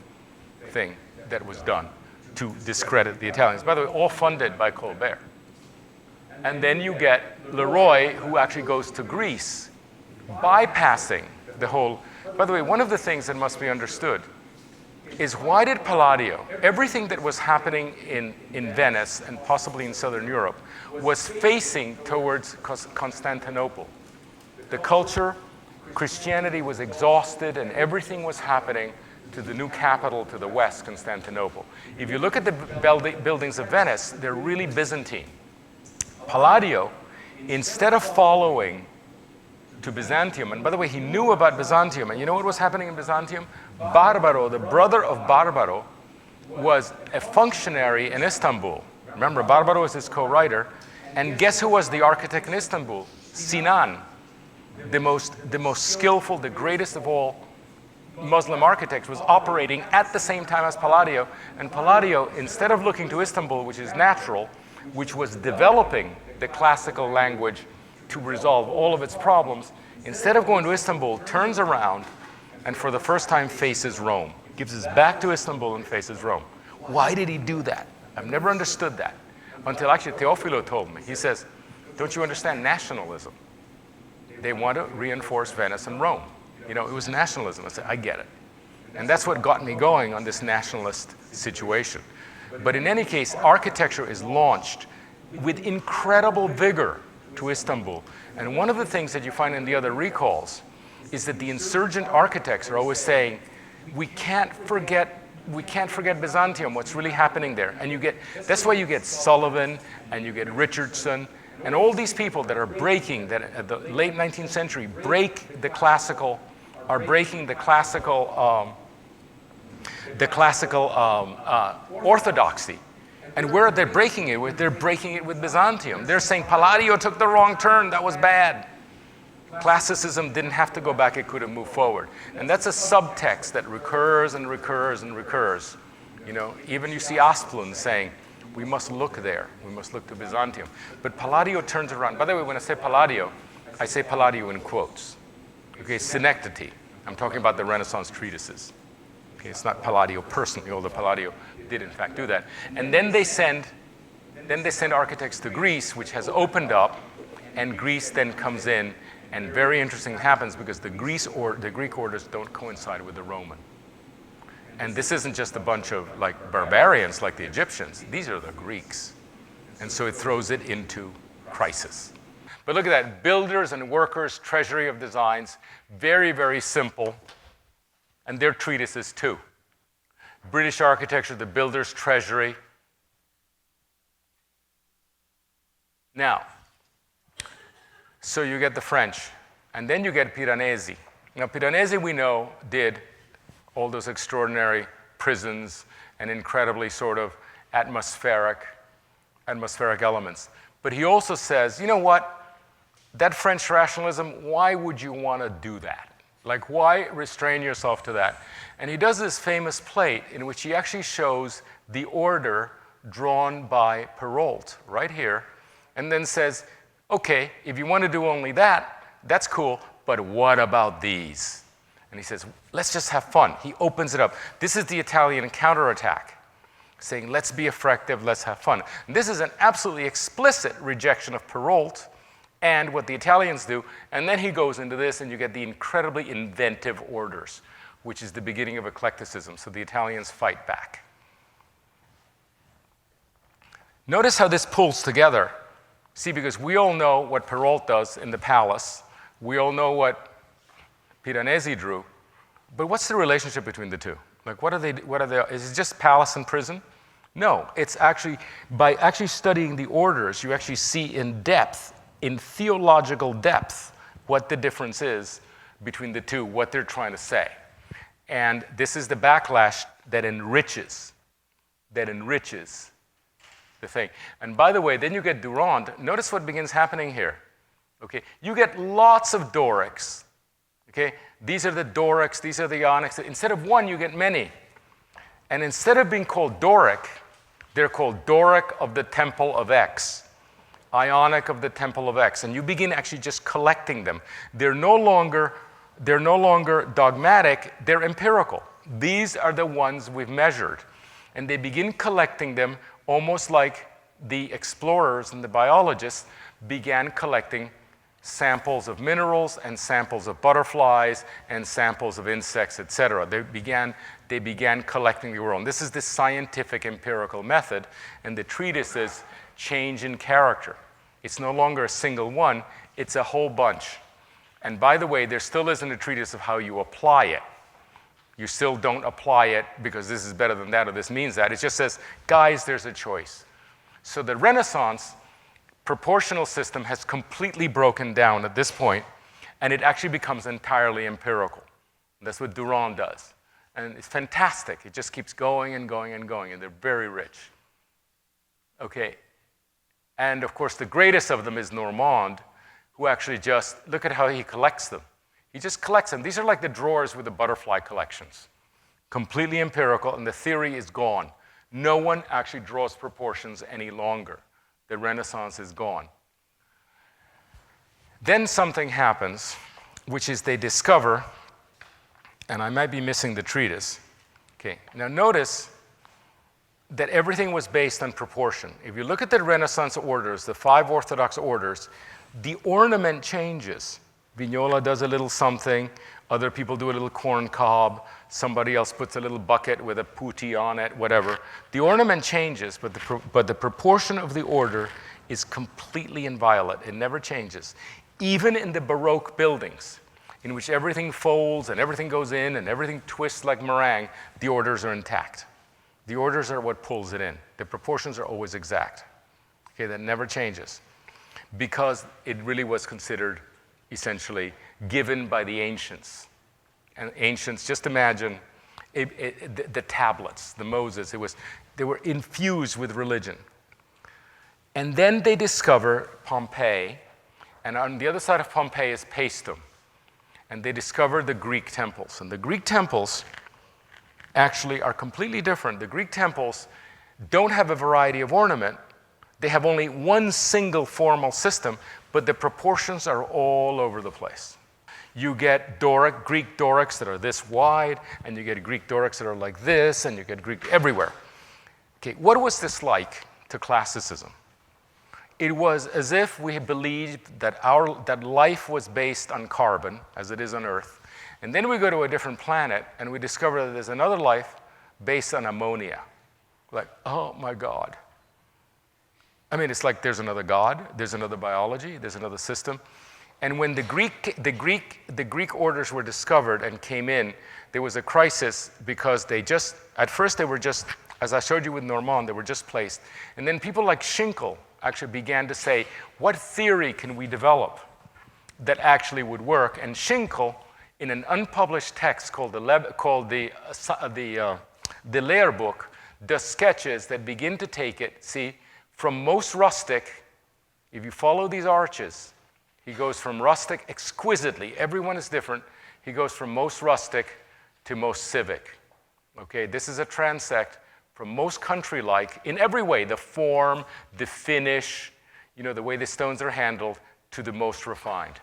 thing that was done to discredit the Italians. By the way, all funded by Colbert. And then you get Leroy, who actually goes to Greece, bypassing the whole. By the way, one of the things that must be understood is why did Palladio, everything that was happening in Venice and possibly in Southern Europe, was facing towards Constantinople. The culture, Christianity was exhausted, and everything was happening to the new capital to the west, Constantinople. If you look at the buildings of Venice, they're really Byzantine. Palladio, instead of following to Byzantium, and by the way, he knew about Byzantium, and you know what was happening in Byzantium? Barbaro, the brother of Barbaro, was a functionary in Istanbul. Remember, Barbaro was his co-writer, and guess who was the architect in Istanbul? Sinan, the most skillful, the greatest of all Muslim architects, was operating at the same time as Palladio. And Palladio, instead of looking to Istanbul, which is natural, which was developing the classical language to resolve all of its problems, instead of going to Istanbul, turns around and for the first time faces Rome. Gives his back to Istanbul and faces Rome. Why did he do that? I've never understood that. Until actually Teofilo told me. He says, don't you understand nationalism? They want to reinforce Venice and Rome. You know, it was nationalism. I said, I get it. And that's what got me going on this nationalist situation. But in any case, architecture is launched with incredible vigor to Istanbul. And one of the things that you find in the other recalls is that the insurgent architects are always saying, we can't forget Byzantium, what's really happening there. And that's why you get Sullivan and you get Richardson and all these people that are breaking, that at the late 19th century breaking the classical orthodoxy. And where are they breaking it with? They're breaking it with Byzantium. They're saying Palladio took the wrong turn, that was bad. Classicism didn't have to go back, it could have moved forward. And that's a subtext that recurs and recurs and recurs. You know, even you see Asplund saying, we must look there, we must look to Byzantium. But Palladio turns around. By the way, when I say Palladio in quotes. Okay, synecdoche. I'm talking about the Renaissance treatises. Okay, it's not Palladio personally, although Palladio did in fact do that. And then they send architects to Greece, which has opened up, and Greece then comes in, and very interesting happens because the Greek orders don't coincide with the Roman. And this isn't just a bunch of like barbarians like the Egyptians. These are the Greeks. And so it throws it into crisis. But look at that, builders and workers, treasury of designs, very, very simple. And they're treatises too. British architecture, the builder's treasury. Now, so you get the French, and then you get Piranesi. Now, Piranesi, we know, did all those extraordinary prisons and incredibly sort of atmospheric elements. But he also says, you know what? That French rationalism, why would you want to do that? Like, why restrain yourself to that? And he does this famous plate in which he actually shows the order drawn by Perrault right here, and then says, okay, if you want to do only that, that's cool, but what about these? And he says, let's just have fun. He opens it up. This is the Italian counterattack, saying, let's be effective, let's have fun. And this is an absolutely explicit rejection of Perrault and what the Italians do. And then he goes into this, and you get the incredibly inventive orders, which is the beginning of eclecticism. So the Italians fight back. Notice how this pulls together. See, because we all know what Perrault does in the palace. We all know what Piranesi drew. But what's the relationship between the two? Like, what are they, is it just palace and prison? No, it's actually, by actually studying the orders, you actually see in depth, in theological depth, what the difference is between the two, what they're trying to say. And this is the backlash that enriches the thing. And by the way, then you get Durand. Notice what begins happening here. Okay, you get lots of Dorics. Okay, these are the Dorics, these are the Ionics. Instead of one, you get many. And instead of being called Doric, they're called Doric of the Temple of X, Ionic of the Temple of X. And you begin actually just collecting them. They're no longer dogmatic, they're empirical. These are the ones we've measured. And they begin collecting them almost like the explorers and the biologists began collecting samples of minerals and samples of butterflies and samples of insects, etc. They began collecting the world. And this is the scientific empirical method, and the treatises change in character. It's no longer a single one, it's a whole bunch. And by the way, there still isn't a treatise of how you apply it. You still don't apply it because this is better than that or this means that. It just says, guys, there's a choice. So the Renaissance proportional system has completely broken down at this point, and it actually becomes entirely empirical. That's what Durand does. And it's fantastic. It just keeps going and going and going, and they're very rich. Okay. And of course, the greatest of them is Normand, who actually just, look at how he collects them. He just collects them. These are like the drawers with the butterfly collections. Completely empirical, and the theory is gone. No one actually draws proportions any longer. The Renaissance is gone. Then something happens, which is they discover, and I might be missing the treatise. Okay, now notice that everything was based on proportion. If you look at the Renaissance orders, the 5 Orthodox orders, the ornament changes. Vignola does a little something, other people do a little corn cob, somebody else puts a little bucket with a putti on it, whatever. The ornament changes, but the proportion of the order is completely inviolate. It never changes. Even in the Baroque buildings, in which everything folds and everything goes in and everything twists like meringue, the orders are intact. The orders are what pulls it in. The proportions are always exact. Okay, that never changes. Because it really was considered essentially given by the ancients. And ancients, just imagine the tablets, the Moses, they were infused with religion. And then they discover Pompeii, and on the other side of Pompeii is Paestum. And they discover the Greek temples. And the Greek temples actually are completely different. The Greek temples don't have a variety of ornament. They have only one single formal system, but the proportions are all over the place. You get Greek Dorics that are this wide, and you get Greek Dorics that are like this, and you get Greek everywhere. Okay, what was this like to classicism? It was as if we believed that that life was based on carbon, as it is on Earth, and then we go to a different planet and we discover that there's another life based on ammonia. Like, oh my God. I mean, it's like there's another God, there's another biology, there's another system. And when the Greek orders were discovered and came in, there was a crisis because at first they were just, as I showed you with Normand, they were just placed. And then people like Schinkel actually began to say, what theory can we develop that actually would work? And Schinkel, in an unpublished text called the Lehrbuch, does sketches that begin to take it, see, from most rustic, if you follow these arches, he goes from rustic exquisitely, everyone is different, he goes from most rustic to most civic. Okay, this is a transect from most country-like in every way, the form, the finish, the way the stones are handled, to the most refined.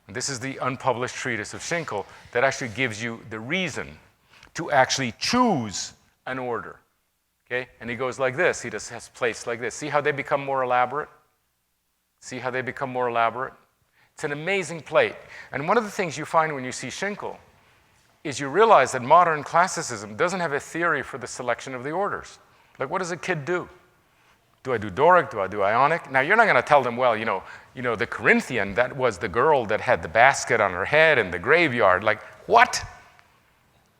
And this is the unpublished treatise of Schinkel that actually gives you the reason to actually choose an order. Okay? And he goes like this. He just has plates like this. See how they become more elaborate? See how they become more elaborate? It's an amazing plate. And one of the things you find when you see Schinkel is you realize that modern classicism doesn't have a theory for the selection of the orders. Like, what does a kid do? Do I do Doric? Do I do Ionic? Now, you're not going to tell them, well, the Corinthian, that was the girl that had the basket on her head in the graveyard. Like, what?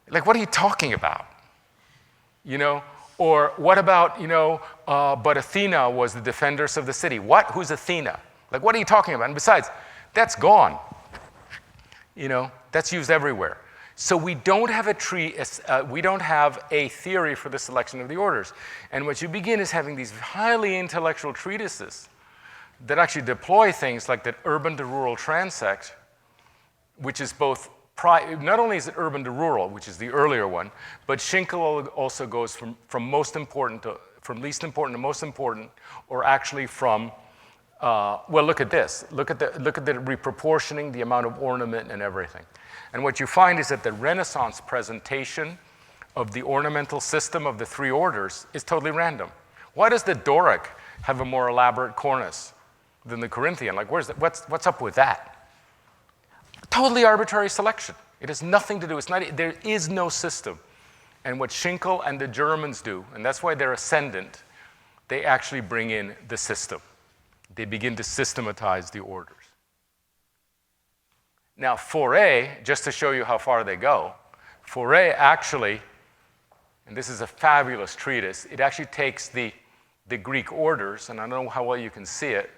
Like, what are you talking about? Or what about, but Athena was the defenders of the city. What? Who's Athena? Like, what are you talking about? And besides, that's gone. That's used everywhere. So we don't have we don't have a theory for the selection of the orders. And what you begin is having these highly intellectual treatises that actually deploy things like that urban to rural transect, which is both, not only is it urban to rural, which is the earlier one, but Schinkel also goes from least important to most important, or actually from, look at this. Look at the reproportioning, the amount of ornament and everything. And what you find is that the Renaissance presentation of the ornamental system of the three orders is totally random. Why does the Doric have a more elaborate cornice than the Corinthian? Like, what's up with that? Totally arbitrary selection. It has nothing to do. There is no system. And what Schinkel and the Germans do, and that's why they're ascendant, they actually bring in the system. They begin to systematize the orders. Now, Fourier, just to show you how far they go, Fourier actually, and this is a fabulous treatise, it actually takes the Greek orders, and I don't know how well you can see it,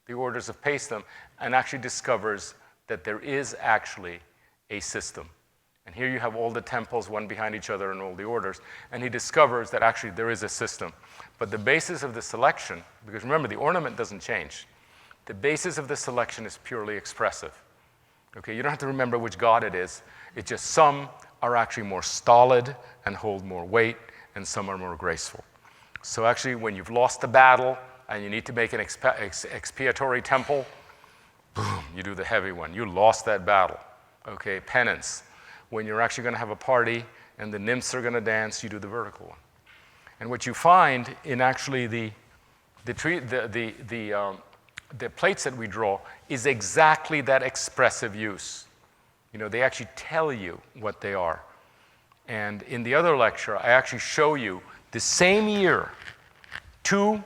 the orders of Paestum, and actually discovers that there is actually a system. And here you have all the temples, one behind each other, and all the orders, and he discovers that actually there is a system. But the basis of the selection, because remember, the ornament doesn't change, the basis of the selection is purely expressive. Okay, you don't have to remember which god it is. It's just some are actually more stolid and hold more weight, and some are more graceful. So actually, when you've lost the battle and you need to make an expiatory temple, boom, you do the heavy one. You lost that battle. Okay, penance. When you're actually going to have a party and the nymphs are going to dance, you do the vertical one. And what you find in actually the plates that we draw is exactly that expressive use. They actually tell you what they are. And in the other lecture, I actually show you the same year, two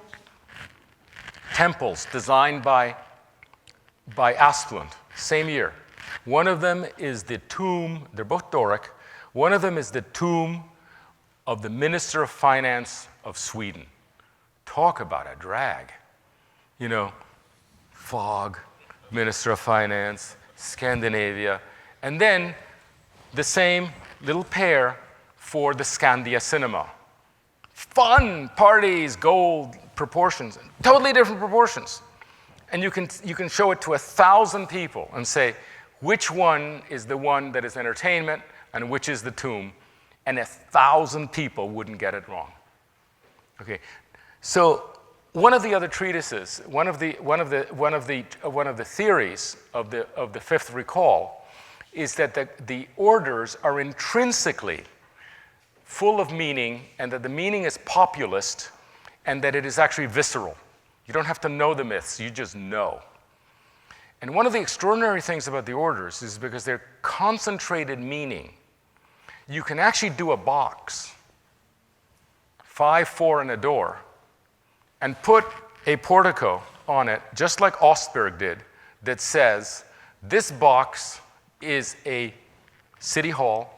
temples designed by Asplund, same year. One of them is the tomb, they're both Doric, one of them is the tomb of the Minister of Finance of Sweden. Talk about a drag. Fog, Minister of Finance, Scandinavia, and then the same little pair for the Scandia Cinema. Fun, parties, gold, proportions, totally different proportions. And you can show it to 1,000 people and say, which one is the one that is entertainment and which is the tomb? And 1,000 people wouldn't get it wrong. Okay, so one of the other treatises, one of the theories of the fifth recall is that the orders are intrinsically full of meaning, and that the meaning is populist, and that it is actually visceral. You don't have to know the myths, you just know. And one of the extraordinary things about the orders is because they're concentrated meaning. You can actually do a box, 5, 4, and a door, and put a portico on it, just like Ostberg did, that says, this box is a city hall,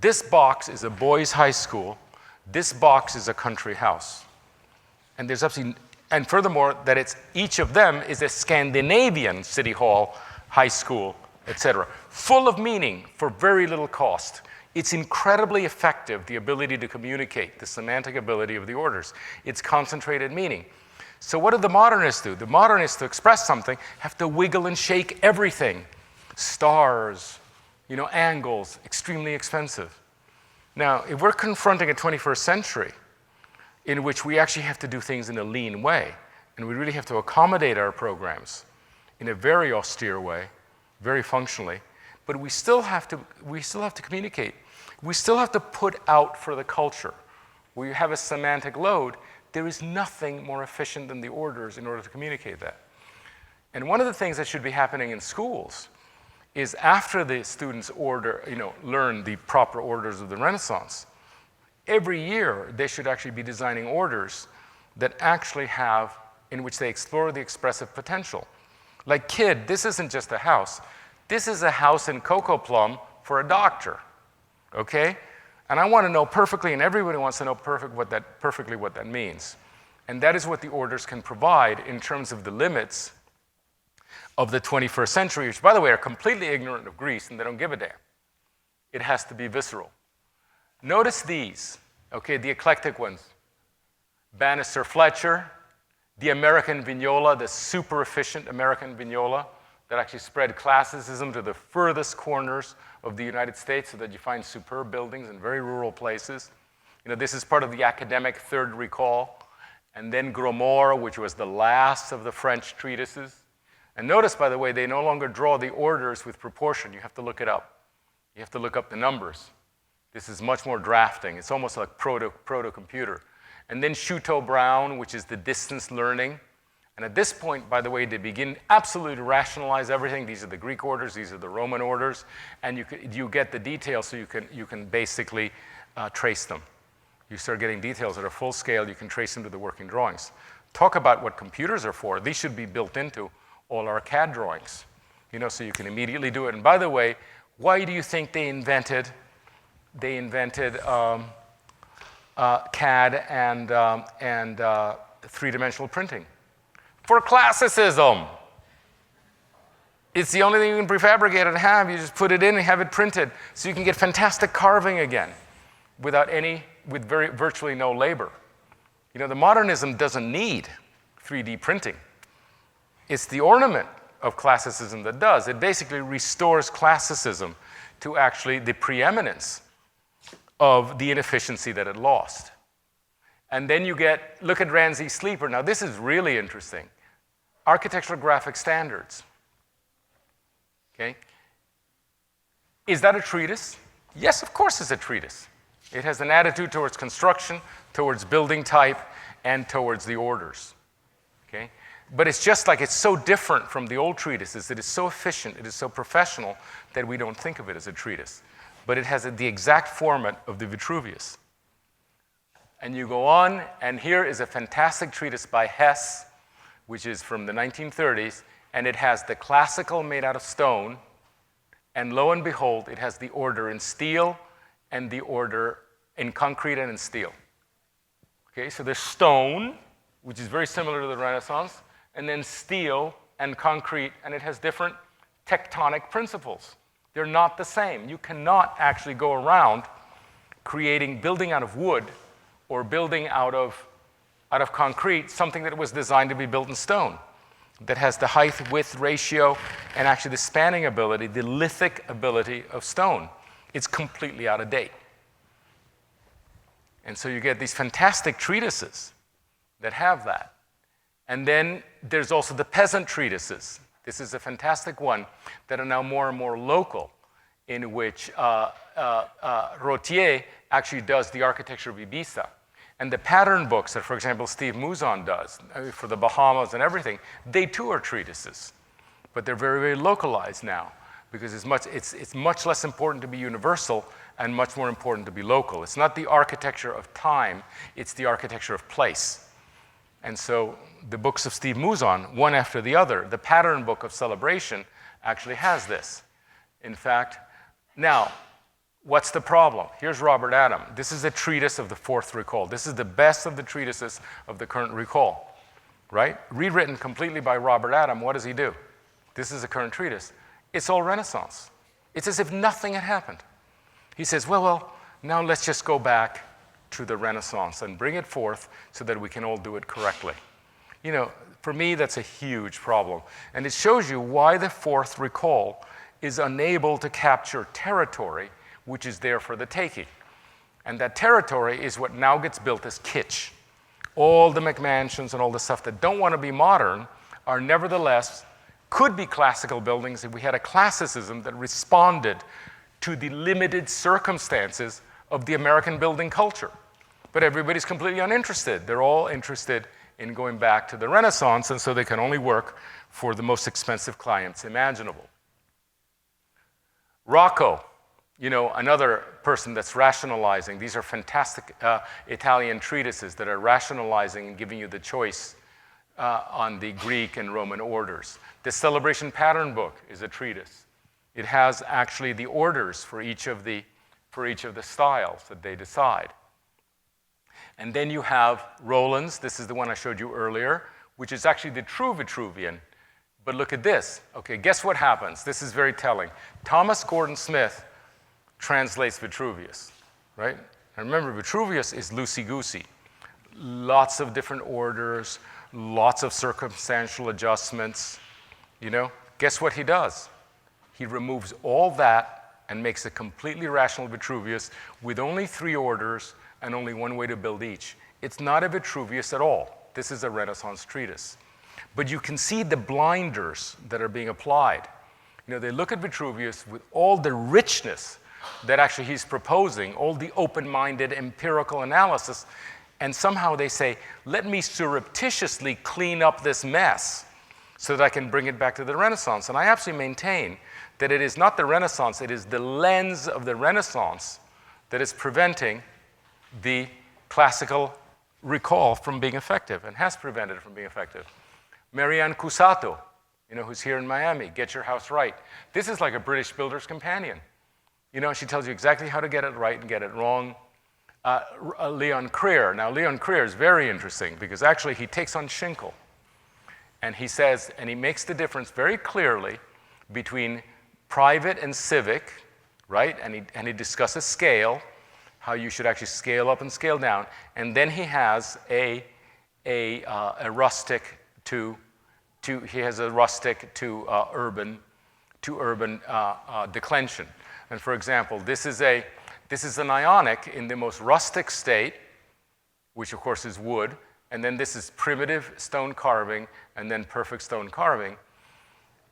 this box is a boys' high school, this box is a country house. And there's absolutely, and furthermore, that it's each of them is a Scandinavian city hall, high school, etc. Full of meaning for very little cost. It's incredibly effective, the ability to communicate, the semantic ability of the orders. It's concentrated meaning. So what do the modernists do? The modernists, to express something, have to wiggle and shake everything. Stars, angles, extremely expensive. Now, if we're confronting a 21st century in which we actually have to do things in a lean way, and we really have to accommodate our programs in a very austere way, very functionally, but we still have to communicate. We still have to put out for the culture. Where you have a semantic load, there is nothing more efficient than the orders in order to communicate that. And one of the things that should be happening in schools is after the students learn the proper orders of the Renaissance, every year they should actually be designing orders that actually have, in which they explore the expressive potential. Like, kid, this isn't just a house. This is a house in Cocoa Plum for a doctor, okay? And I want to know perfectly, and everybody wants to know perfectly what that means. And that is what the orders can provide in terms of the limits of the 21st century, which, by the way, are completely ignorant of Greece, and they don't give a damn. It has to be visceral. Notice these, okay, the eclectic ones. Bannister Fletcher, the American Vignola, the super efficient American Vignola that actually spread classicism to the furthest corners of the United States so that you find superb buildings in very rural places. This is part of the academic third recall. And then Gromor, which was the last of the French treatises. And notice, by the way, they no longer draw the orders with proportion. You have to look it up. You have to look up the numbers. This is much more drafting. It's almost like proto-computer. And then Shuto-Brown, which is the distance learning. And at this point, by the way, they begin absolutely to rationalize everything. These are the Greek orders, these are the Roman orders, and you get the details so you can basically trace them. You start getting details that are full scale, you can trace them to the working drawings. Talk about what computers are for. These should be built into all our CAD drawings, so you can immediately do it. And by the way, why do you think they invented CAD and three-dimensional printing? For classicism. It's the only thing you can prefabricate and have. You just put it in and have it printed, so you can get fantastic carving again with virtually no labor. The modernism doesn't need 3D printing. It's the ornament of classicism that does. It basically restores classicism to actually the preeminence of the inefficiency that it lost. And then look at Ramsey Sleeper. Now this is really interesting. Architectural graphic standards. Okay? Is that a treatise? Yes, of course it's a treatise. It has an attitude towards construction, towards building type, and towards the orders. Okay? But it's just like it's so different from the old treatises. It is so efficient, it is so professional that we don't think of it as a treatise. But it has the exact format of the Vitruvius. And you go on, and here is a fantastic treatise by Hess, which is from the 1930s, and it has the classical made out of stone, and lo and behold, it has the order in steel and the order in concrete and in steel. Okay, so there's stone, which is very similar to the Renaissance, and then steel and concrete, and it has different tectonic principles. They're not the same. You cannot actually go around building out of wood or building out of concrete something that was designed to be built in stone, that has the height-width ratio and actually the spanning ability, the lithic ability of stone. It's completely out of date. And so you get these fantastic treatises that have that. And then there's also the peasant treatises. This is a fantastic one that are now more and more local. in which Rotier actually does the architecture of Ibiza. And the pattern books that, for example, Steve Mouzon does for the Bahamas and everything, they too are treatises. But they're very, very localized now because it's much less important to be universal and much more important to be local. It's not the architecture of time, it's the architecture of place. And so the books of Steve Mouzon, one after the other, the pattern book of celebration actually has this. In fact, now, what's the problem? Here's Robert Adam. This is a treatise of the fourth recall. This is the best of the treatises of the current recall, right? Rewritten completely by Robert Adam. What does he do? This is a current treatise. It's all Renaissance. It's as if nothing had happened. He says, well, now let's just go back to the Renaissance and bring it forth so that we can all do it correctly. You know, for me, that's a huge problem. And it shows you why the fourth recall is unable to capture territory which is there for the taking. And that territory is what now gets built as kitsch. All the McMansions and all the stuff that don't want to be modern are nevertheless, could be classical buildings if we had a classicism that responded to the limited circumstances of the American building culture. But everybody's completely uninterested. They're all interested in going back to the Renaissance, and so they can only work for the most expensive clients imaginable. Rocco, you know, another person that's rationalizing. These are fantastic Italian treatises that are rationalizing and giving you the choice on the Greek and Roman orders. The Celebration Pattern Book is a treatise. It has actually the orders for each of the styles that they decide. And then you have Rowland's. This is the one I showed you earlier, which is actually the true Vitruvian. But look at this. Okay, guess what happens? This is very telling. Thomas Gordon Smith translates Vitruvius, right? And remember, Vitruvius is loosey-goosey. Lots of different orders, lots of circumstantial adjustments, you know? Guess what he does? He removes all that and makes a completely rational Vitruvius with only 3 orders and only one way to build each. It's not a Vitruvius at all. This is a Renaissance treatise. But you can see the blinders that are being applied. You know, they look at Vitruvius with all the richness that actually he's proposing, all the open-minded empirical analysis, and somehow they say, let me surreptitiously clean up this mess so that I can bring it back to the Renaissance. And I absolutely maintain that it is not the Renaissance, it is the lens of the Renaissance that is preventing the classical recall from being effective and has prevented it from being effective. Marianne Cusato, you know, who's here in Miami, Get Your House Right. This is like a British builder's companion. You know, she tells you exactly how to get it right and get it wrong. Leon Creer. Now, Leon Creer is very interesting because actually he takes on Schinkel. And he says, and he makes the difference very clearly between private and civic, right? And he discusses scale, how you should actually scale up and scale down. And then he has a rustic to urban declension. And for example, this is an Ionic in the most rustic state, which of course is wood, and then this is primitive stone carving, and then perfect stone carving.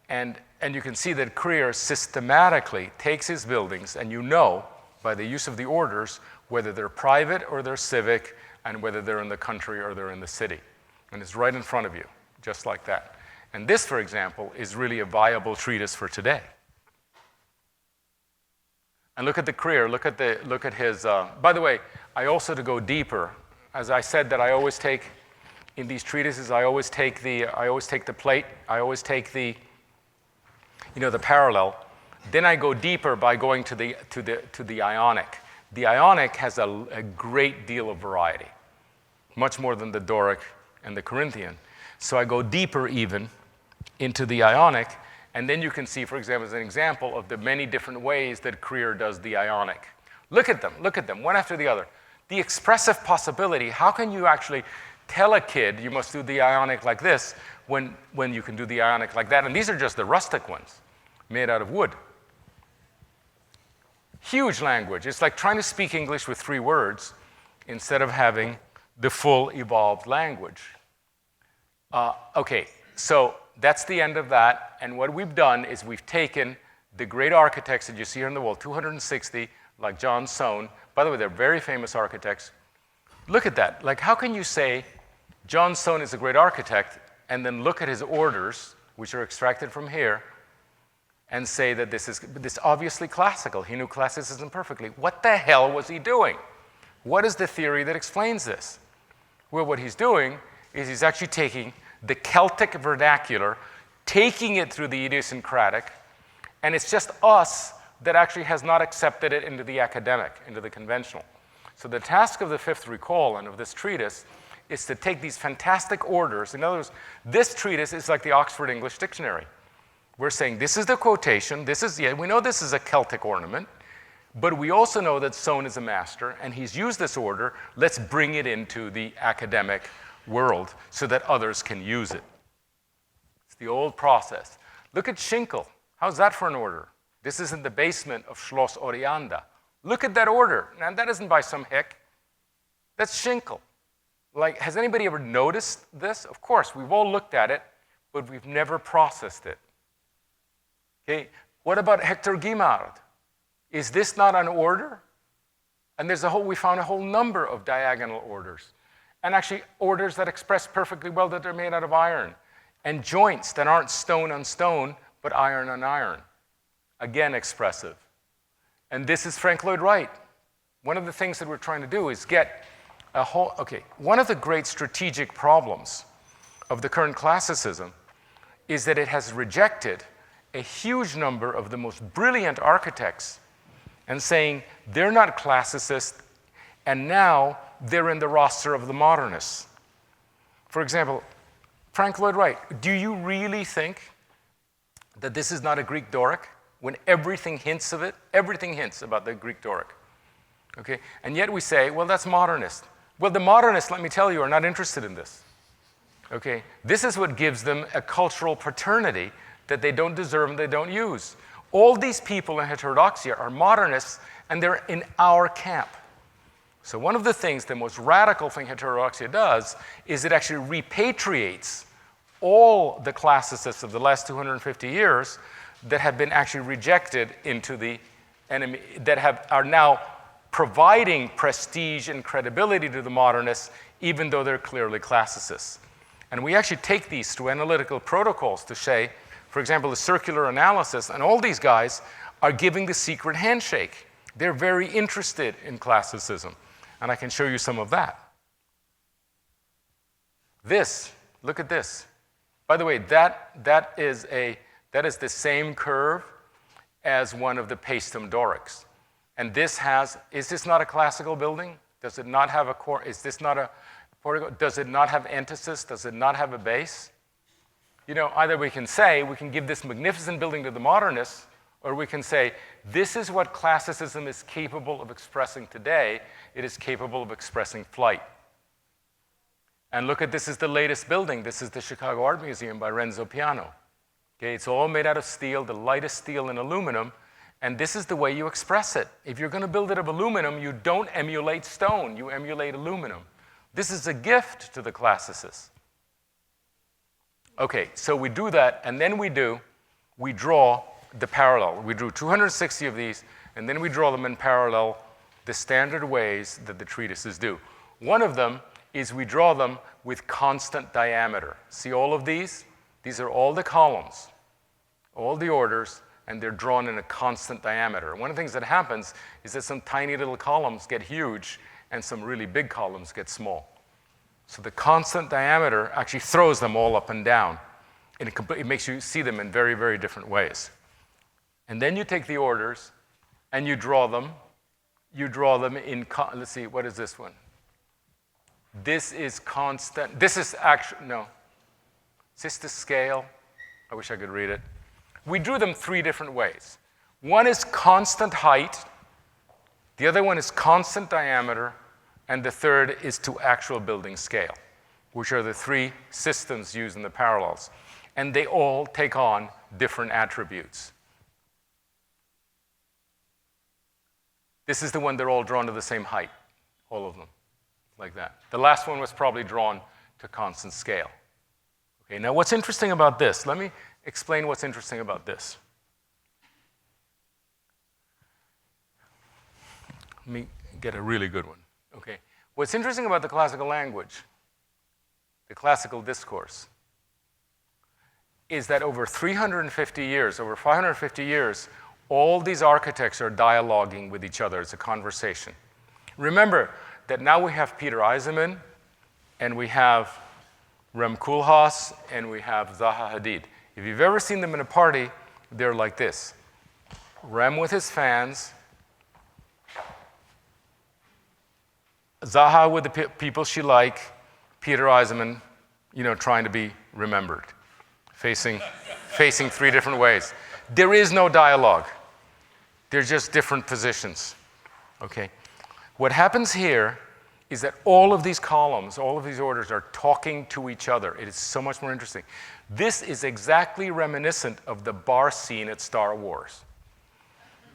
And you can see that Creer systematically takes his buildings, and you know by the use of the orders whether they're private or they're civic, and whether they're in the country or they're in the city. And it's right in front of you, just like that. And this, for example, is really a viable treatise for today. And look at the Creer, look at his, by the way, I also, to go deeper, as I said that I always take, in these treatises, I always take the plate, I always take the parallel. Then I go deeper by going to the Ionic. The Ionic has a great deal of variety, much more than the Doric and the Corinthian. So I go deeper even into the Ionic, and then you can see, for example, as an example of the many different ways that Creer does the Ionic. Look at them, one after the other. The expressive possibility, how can you actually tell a kid you must do the Ionic like this when you can do the Ionic like that? And these are just the rustic ones, made out of wood. Huge language. It's like trying to speak English with 3 words instead of having the full evolved language. Okay, so that's the end of that. And what we've done is we've taken the great architects that you see here on the wall, 260, like John Soane. By the way, they're very famous architects. Look at that. Like, how can you say John Soane is a great architect and then look at his orders, which are extracted from here, and say that this is obviously classical. He knew classicism perfectly. What the hell was he doing? What is the theory that explains this? Well, what he's doing is he's actually taking the Celtic vernacular, taking it through the idiosyncratic, and it's just us that actually has not accepted it into the academic, into the conventional. So the task of the fifth recall and of this treatise is to take these fantastic orders. In other words, this treatise is like the Oxford English Dictionary. We're saying this is the quotation, we know this is a Celtic ornament, but we also know that Soane is a master, and he's used this order. Let's bring it into the academic world so that others can use it. It's the old process. Look at Schinkel. How's that for an order? This is in the basement of Schloss Orianda. Look at that order. Now, that isn't by some hick. That's Schinkel. Like, has anybody ever noticed this? Of course, we've all looked at it, but we've never processed it. Okay, what about Hector Guimard? Is this not an order? And we found a whole number of diagonal orders. And actually, orders that express perfectly well that they're made out of iron. And joints that aren't stone on stone, but iron on iron. Again, expressive. And this is Frank Lloyd Wright. One of the things that we're trying to do is get one of the great strategic problems of the current classicism is that it has rejected a huge number of the most brilliant architects and saying they're not classicist, and now they're in the roster of the modernists. For example, Frank Lloyd Wright, do you really think that this is not a Greek Doric when everything hints of it? Everything hints about the Greek Doric. Okay? And yet we say, well, that's modernist. Well, the modernists, let me tell you, are not interested in this. Okay? This is what gives them a cultural paternity that they don't deserve and they don't use. All these people in heterodoxia are modernists, and they're in our camp. So one of the things, the most radical thing heterodoxia does, is it actually repatriates all the classicists of the last 250 years that have been actually rejected into the enemy, that are now providing prestige and credibility to the modernists, even though they're clearly classicists. And we actually take these through analytical protocols to say, for example, the circular analysis, and all these guys are giving the secret handshake. They're very interested in classicism. And I can show you some of that. Look at this. By the way, that is the same curve as one of the Paestum Dorics. And is this not a classical building? Does it not have a core? Is this not a portico? Does it not have entasis? Does it not have a base? Either we can give this magnificent building to the modernists, or we can say, this is what classicism is capable of expressing today. It is capable of expressing flight. And look at, this is the latest building. This is the Chicago Art Museum by Renzo Piano. Okay, it's all made out of steel, the lightest steel and aluminum, and this is the way you express it. If you're going to build it of aluminum, you don't emulate stone, you emulate aluminum. This is a gift to the classicists. Okay, so we do that, and then we draw the parallel. We drew 260 of these, and then we draw them in parallel the standard ways that the treatises do. One of them is we draw them with constant diameter. See all of these? These are all the columns, all the orders, and they're drawn in a constant diameter. One of the things that happens is that some tiny little columns get huge, and some really big columns get small. So the constant diameter actually throws them all up and down. And it makes you see them in very, very different ways. And then you take the orders and you draw them. You draw them in, let's see, what is this one? This is constant. This is actually, no. Is this the scale? I wish I could read it. We drew them three different ways. One is constant height. The other one is constant diameter. And the third is to actual building scale, which are the three systems used in the parallels. And they all take on different attributes. This is the one they're all drawn to the same height, all of them, like that. The last one was probably drawn to constant scale. Okay, now what's interesting about this? Let me explain what's interesting about this. Let me get a really good one. Okay. What's interesting about the classical language, the classical discourse, is that over 350 years, over 550 years, all these architects are dialoguing with each other. It's a conversation. Remember that now we have Peter Eisenman, and we have Rem Koolhaas, and we have Zaha Hadid. If you've ever seen them in a party, they're like this. Rem with his fans, Zaha with the people she liked, Peter Eisenman, trying to be remembered, facing three different ways. There is no dialogue. They're just different positions, okay? What happens here is that all of these columns, all of these orders are talking to each other. It is so much more interesting. This is exactly reminiscent of the bar scene at Star Wars.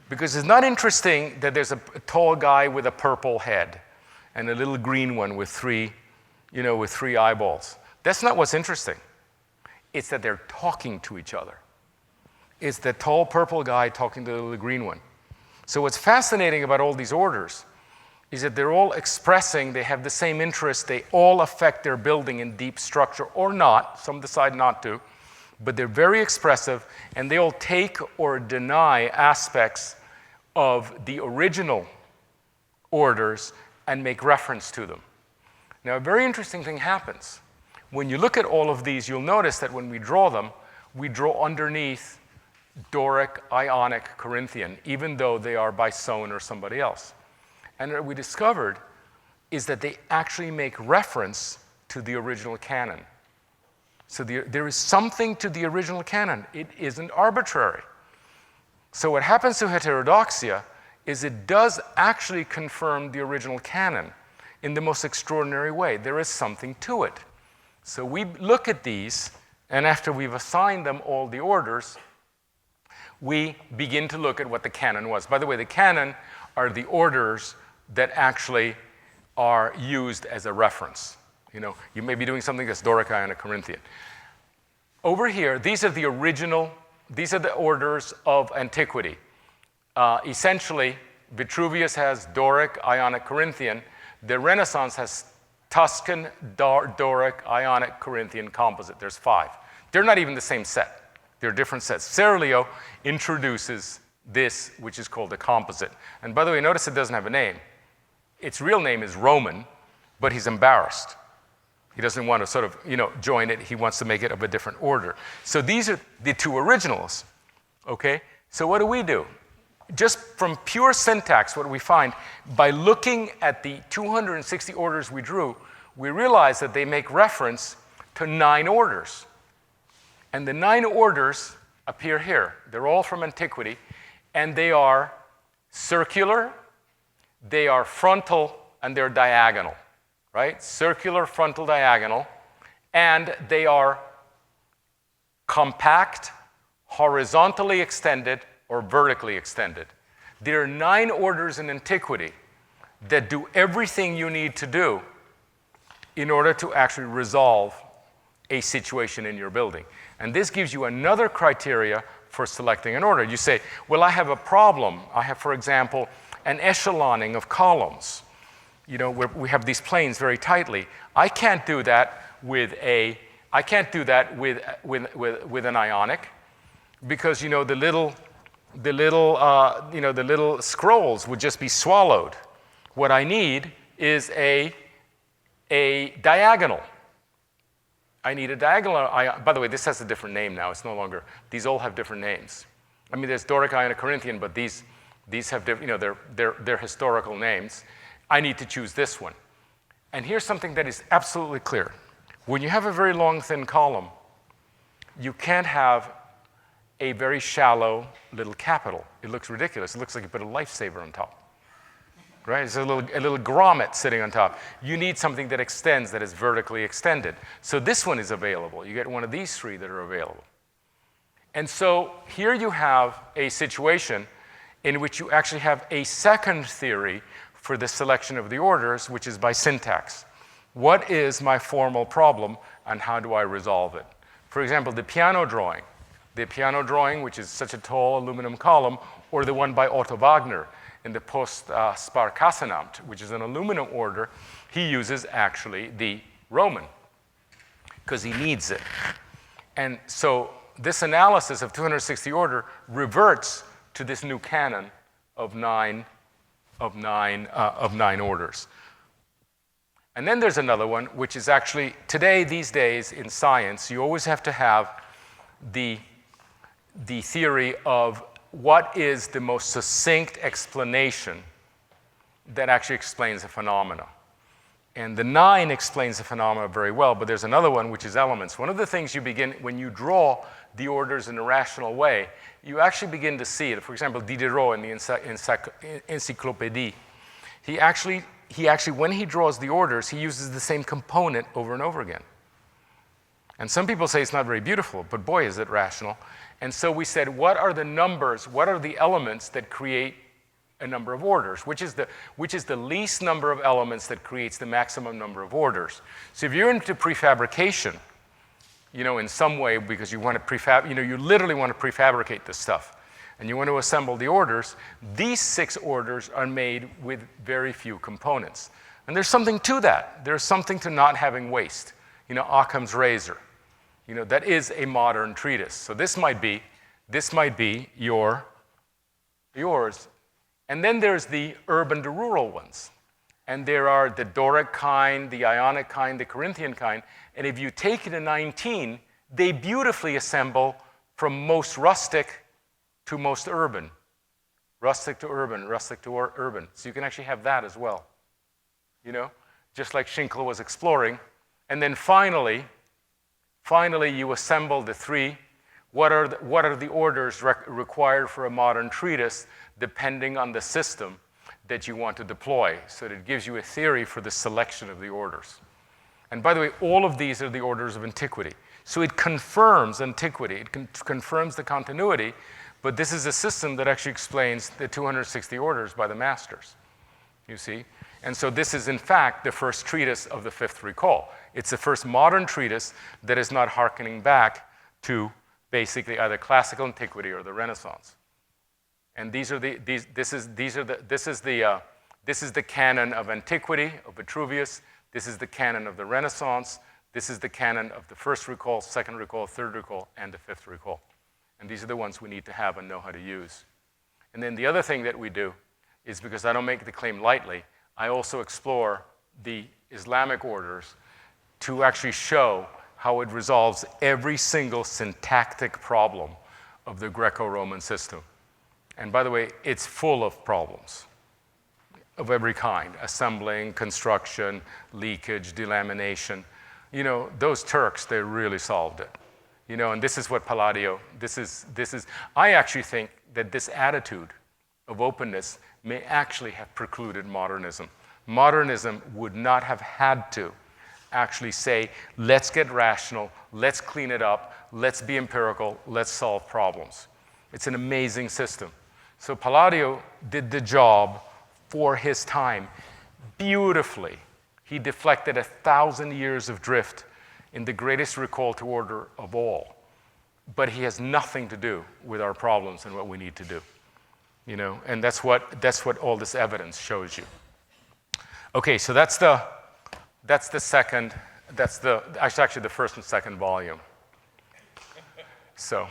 Because it's not interesting that there's a tall guy with a purple head and a little green one with three eyeballs. That's not what's interesting. It's that they're talking to each other. It's the tall purple guy talking to the little green one. So what's fascinating about all these orders is that they're all expressing, they have the same interest, they all affect their building in deep structure or not, some decide not to, but they're very expressive and they all take or deny aspects of the original orders and make reference to them. Now, a very interesting thing happens. When you look at all of these, you'll notice that when we draw them, we draw underneath Doric, Ionic, Corinthian, even though they are by Sohn or somebody else. And what we discovered is that they actually make reference to the original canon. So there is something to the original canon. It isn't arbitrary. So what happens to heterodoxia is it does actually confirm the original canon in the most extraordinary way. There is something to it. So we look at these, and after we've assigned them all the orders, we begin to look at what the canon was. By the way, the canon are the orders that actually are used as a reference. You may be doing something that's Doric, Ionic, Corinthian. Over here, these are the orders of antiquity. Essentially, Vitruvius has Doric, Ionic, Corinthian. The Renaissance has Tuscan, Doric, Ionic, Corinthian, composite. There's 5. They're not even the same set. They're different sets. Serlio introduces this, which is called a composite. And by the way, notice it doesn't have a name. Its real name is Roman, but he's embarrassed. He doesn't want to sort of, join it. He wants to make it of a different order. So these are the 2 originals, okay? So what do? Just from pure syntax, what we find, by looking at the 260 orders we drew, we realize that they make reference to 9 orders. And the 9 orders appear here. They're all from antiquity, and they are circular, they are frontal, and they're diagonal, right? Circular, frontal, diagonal, and they are compact, horizontally extended, or vertically extended. There are 9 orders in antiquity that do everything you need to do in order to actually resolve a situation in your building. And this gives you another criteria for selecting an order. You say, well, I have a problem. I have, for example, an echeloning of columns. Where we have these planes very tightly. I can't do that with an Ionic, because the little scrolls would just be swallowed. What I need is a diagonal. I need a diagonal. By the way, this has a different name now. It's no longer. These all have different names. I mean, there's Doric, Ionic, Corinthian, but these have different. They're historical names. I need to choose this one. And here's something that is absolutely clear. When you have a very long, thin column, you can't have a very shallow little capital. It looks ridiculous. It looks like you put a lifesaver on top. Right? It's a little grommet sitting on top. You need something that extends, that is vertically extended. So this one is available. You get one of these 3 that are available. And so here you have a situation in which you actually have a second theory for the selection of the orders, which is by syntax. What is my formal problem, and how do I resolve it? For example, the piano drawing. the piano drawing, which is such a tall aluminum column, or the one by Otto Wagner in the Post-Sparkassenamt, which is an aluminum order. He uses actually the Roman because he needs it. And so this analysis of 260 order reverts to this new canon of nine orders. And then there's another one, which is actually today, these days in science, you always have to have the theory of what is the most succinct explanation that actually explains a phenomena. And the 9 explains the phenomena very well, but there's another one, which is elements. One of the things you begin, when you draw the orders in a rational way, you actually begin to see it. For example, Diderot in the Encyclopédie, he actually, when he draws the orders, he uses the same component over and over again. And some people say it's not very beautiful, but boy, is it rational. And so we said, what are the numbers, what are the elements that create a number of orders? Which is the least number of elements that creates the maximum number of orders? So if you're into prefabrication, in some way, because you want to you literally want to prefabricate this stuff, and you want to assemble the orders, these 6 orders are made with very few components. And there's something to that. There's something to not having waste. Occam's razor. That is a modern treatise. So this might be yours. And then there's the urban to rural ones. And there are the Doric kind, the Ionic kind, the Corinthian kind. And if you take it to 19, they beautifully assemble from most rustic to most urban. Rustic to urban, rustic to urban. So you can actually have that as well. Just like Schinkel was exploring. And then finally, you assemble the 3. What are the orders required for a modern treatise, depending on the system that you want to deploy? So that it gives you a theory for the selection of the orders. And by the way, all of these are the orders of antiquity. So it confirms antiquity. It confirms the continuity. But this is a system that actually explains the 260 orders by the masters. You see? And so this is, in fact, the first treatise of the 5th recall. It's the first modern treatise that is not hearkening back to basically either classical antiquity or the Renaissance. And this is the canon of antiquity of Vitruvius. This is the canon of the Renaissance. This is the canon of the 1st recall, 2nd recall, 3rd recall, and the 5th recall. And these are the ones we need to have and know how to use. And then the other thing that we do is, because I don't make the claim lightly, I also explore the Islamic orders to actually show how it resolves every single syntactic problem of the Greco-Roman system. And by the way, it's full of problems of every kind: assembling, construction, leakage, delamination. Those Turks, they really solved it. And this is what Palladio, I actually think that this attitude of openness may actually have precluded modernism. Modernism would not have had to actually say, let's get rational, let's clean it up, let's be empirical, let's solve problems. It's an amazing system. So Palladio did the job for his time beautifully. He deflected 1,000 years of drift in the greatest recall to order of all. But he has nothing to do with our problems and what we need to do. And that's what all this evidence shows you. Okay, so that's the second, actually the 1st and 2nd volume. So